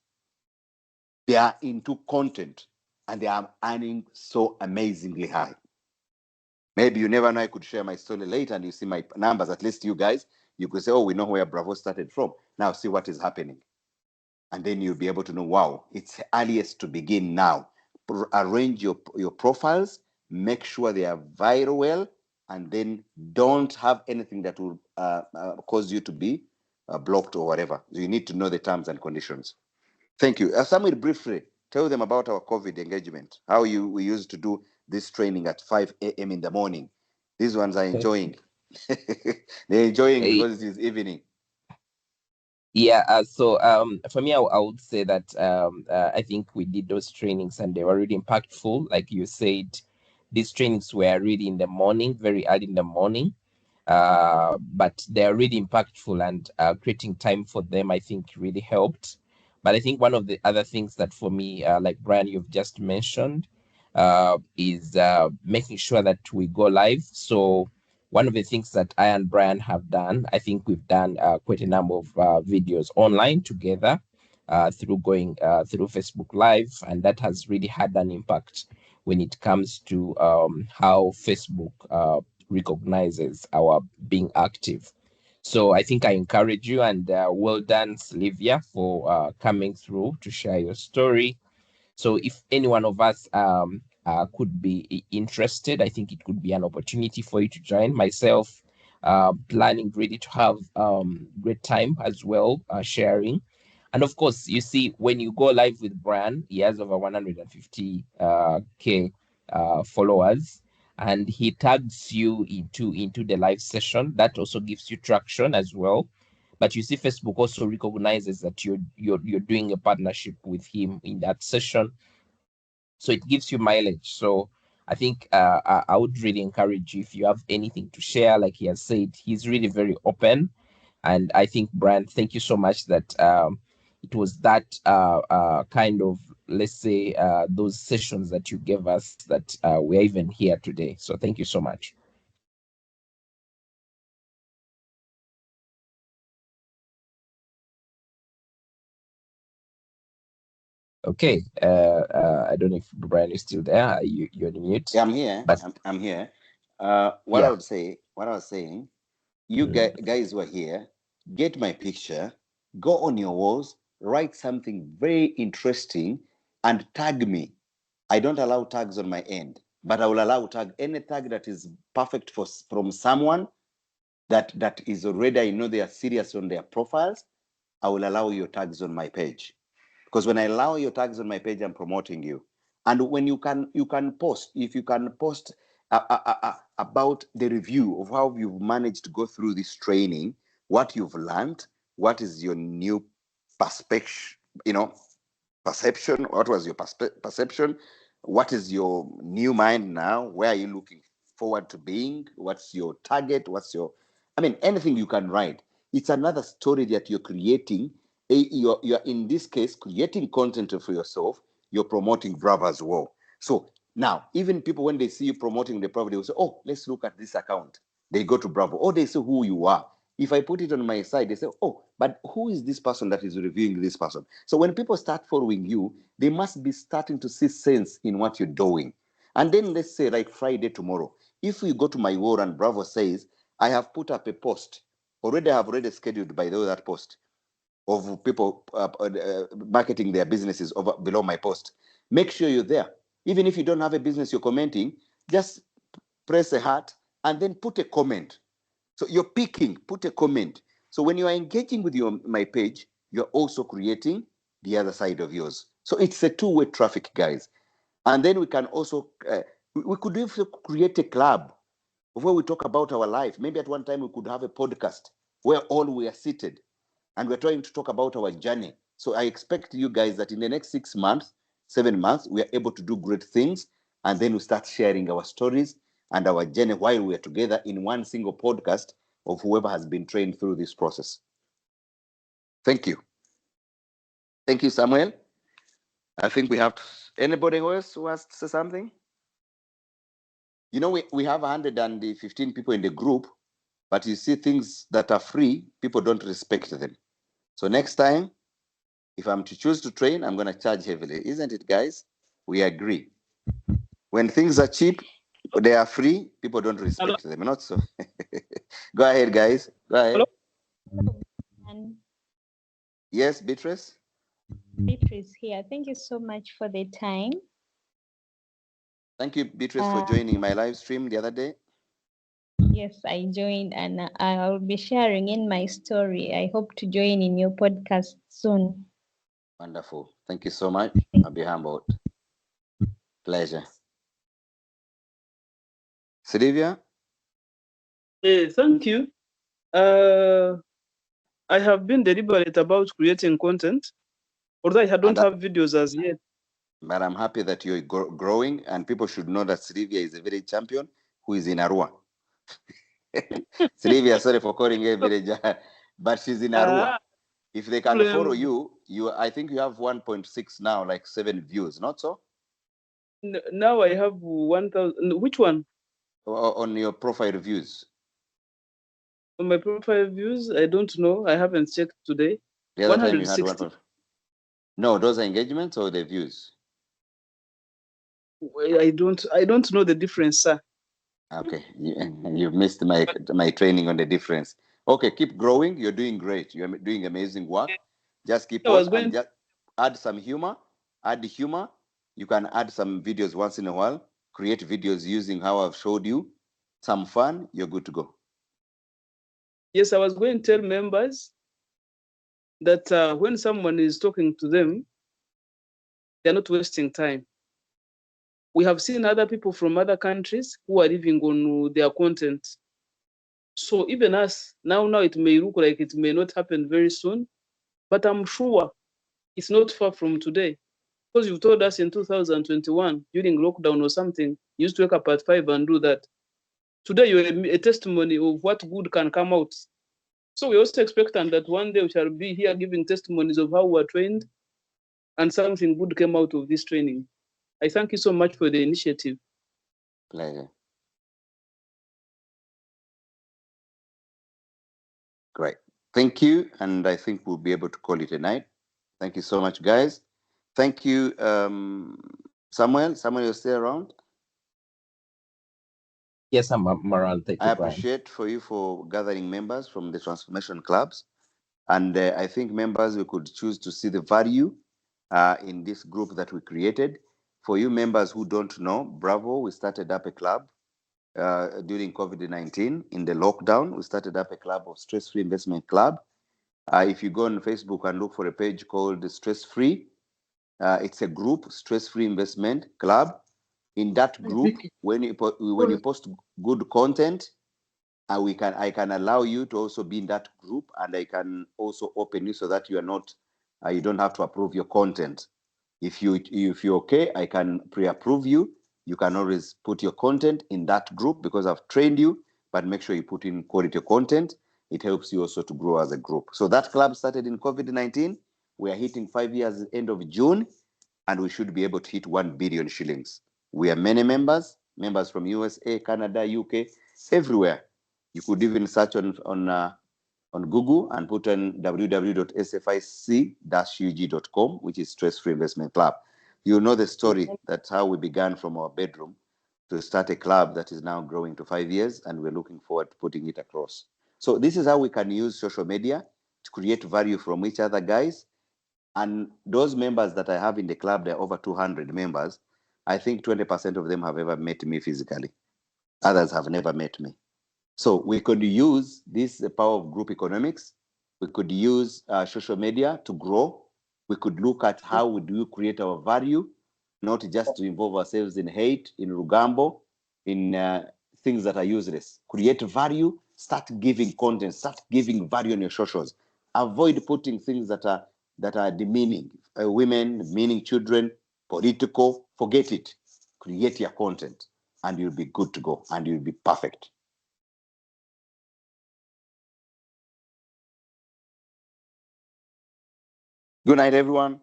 They are into content and they are earning so amazingly high. Maybe you never know, I could share my story later and you see my numbers. At least you guys, you could say, oh, we know where Bravo started from. Now see what is happening. And then you'll be able to know, wow, it's earliest to begin now. Arrange your profiles, make sure they are very well, and then don't have anything that will cause you to be blocked or whatever. You need to know the terms and conditions. Thank you. Samuel, briefly, tell them about our COVID engagement, how we used to do this training at 5 a.m. in the morning. These ones are enjoying. They're enjoying because it is evening. Yeah, so for me, I would say that I think we did those trainings and they were really impactful. Like you said, these trainings were really in the morning, very early in the morning, but they're really impactful, and creating time for them, I think, really helped. But I think one of the other things that for me, like Brian, you've just mentioned, is making sure that we go live. So one of the things that I and Brian have done, I think we've done quite a number of videos online together through going through Facebook Live, and that has really had an impact when it comes to how Facebook recognizes our being active. So I think I encourage you, and well done, Sylvia, for coming through to share your story. So if any one of us could be interested, I think it could be an opportunity for you to join. Myself, planning really to have great time as well, sharing. And of course, you see, when you go live with Brian, he has over 150K followers, and he tags you into the live session. That also gives you traction as well. But you see, Facebook also recognizes that you're doing a partnership with him in that session, so it gives you mileage. So I think I would really encourage you, if you have anything to share. Like he has said, he's really very open, and I think, Brian, thank you so much that it was that kind of, let's say, those sessions that you gave us that we're even here today. So thank you so much. Okay, I don't know if Brian is still there. You're on mute. Yeah, I'm here. But I'm here. What I was saying, you guys who are here, get my picture, go on your walls, write something very interesting, and tag me. I don't allow tags on my end, but I will allow any tag that is perfect from someone that is already, I know they are serious on their profiles. I will allow your tags on my page, because when I allow your tags on my page, I'm promoting you. And when you can post, if you can post about the review of how you've managed to go through this training, what you've learned, what is your new perspective, perception, what was your perception, what is your new mind now, where are you looking forward to being, what's your target, anything you can write. It's another story that you're creating. You're in this case creating content for yourself. You're promoting Bravo as well. So now, even people, when they see you promoting the Bravo, they will say, oh, let's look at this account. They go to Bravo, or they say who you are. If I put it on my side, they say, oh, but who is this person that is reviewing this person? So when people start following you, they must be starting to see sense in what you're doing. And then let's say like Friday tomorrow, if we go to my wall and Bravo says, I have put up a post. Already, I have already scheduled, by the way, that post of people marketing their businesses over below my post. Make sure you're there. Even if you don't have a business you're commenting, just press a heart and then put a comment. So you're picking, put a comment. So when you are engaging with my page, you're also creating the other side of yours. So it's a two-way traffic, guys. And then we can also, we could even create a club where we talk about our life. Maybe at one time we could have a podcast where all we are seated and we're trying to talk about our journey. So I expect you guys that in the next 6 months, 7 months, we are able to do great things. And then we start sharing our stories and our journey while we are together in one single podcast of whoever has been trained through this process. Thank you. Thank you, Samuel. I think we have anybody else who has to say something? You know, we have 115 people in the group, but you see things that are free, people don't respect them. So next time, if I'm to choose to train, I'm going to charge heavily. Isn't it, guys? We agree. When things are cheap, they are free, people don't respect them. Not so. Go ahead, guys. Go ahead. And Yes, Beatrice? Beatrice here. Thank you so much for the time. Thank you, Beatrice, for joining my live stream the other day. Yes, I joined and I will be sharing in my story. I hope to join in your podcast soon. Wonderful. Thank you so much. I'll be humbled. Pleasure. Sylvia? Thank you. I have been deliberate about creating content, although I don't have videos as yet. But I'm happy that you're growing, and people should know that Sylvia is a village champion who is in Arua. Sylvia, sorry for calling her village, but she's in Arua. If they can follow you, I think you have 1.6 now, like 7 views, not so? Now I have 1,000. Which one? On your profile views. On my profile views, I don't know. I haven't checked today. The other time you had 1. No, those are engagements or the views? I don't know the difference, sir. Okay, you missed my training on the difference. Okay, keep growing. You're doing great. You're doing amazing work. Just keep on and just add some humor. Add humor. You can add some videos once in a while. Create videos using how I've showed you. Some fun. You're good to go. Yes, I was going to tell members that when someone is talking to them, they're not wasting time. We have seen other people from other countries who are living on their content. So even us, now it may look like it may not happen very soon, but I'm sure it's not far from today. Because you told us in 2021, during lockdown or something, you used to wake up at 5 and do that. Today, you're a testimony of what good can come out. So we also expectant that one day we shall be here giving testimonies of how we were trained and something good came out of this training. I thank you so much for the initiative. Pleasure. Great. Thank you. And I think we'll be able to call it a night. Thank you so much, guys. Thank you, Samuel. Samuel, you're still around? Yes, I'm around. Thank you, I appreciate for gathering members from the transformation clubs. And I think members, we could choose to see the value in this group that we created. For you members who don't know, bravo, we started up a club during COVID-19 in the lockdown. We started up a club of Stress-Free Investment Club. If you go on Facebook and look for a page called Stress Free, it's a group, Stress-Free Investment Club. In that group, when you post good content, I can allow you to also be in that group, and I can also open you so that you are not, you don't have to approve your content. If you're okay, I can pre-approve you. You can always put your content in that group because I've trained you, but make sure you put in quality content. It helps you also to grow as a group. So that club started in COVID-19. We are hitting 5 years at the end of June, and we should be able to hit 1 billion shillings. We are many members from USA, Canada, UK, everywhere. You could even search on Google and put in www.sfic-ug.com, which is Stress Free Investment Club. You know the story. That's how we began from our bedroom to start a club that is now growing to 5 years, and we're looking forward to putting it across. So this is how we can use social media to create value from each other, guys. And those members that I have in the club, there are over 200 members. I think 20% of them have ever met me physically. Others have never met me. So we could use this, the power of group economics. We could use social media to grow. We could look at how we do create our value, not just to involve ourselves in hate, in rugambo, in things that are useless. Create value, start giving content, start giving value on your socials. Avoid putting things that are demeaning, women, demeaning children, political, forget it. Create your content and you'll be good to go and you'll be perfect. Good night, everyone.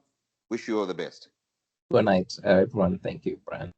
Wish you all the best. Good night, everyone. Thank you, Brian.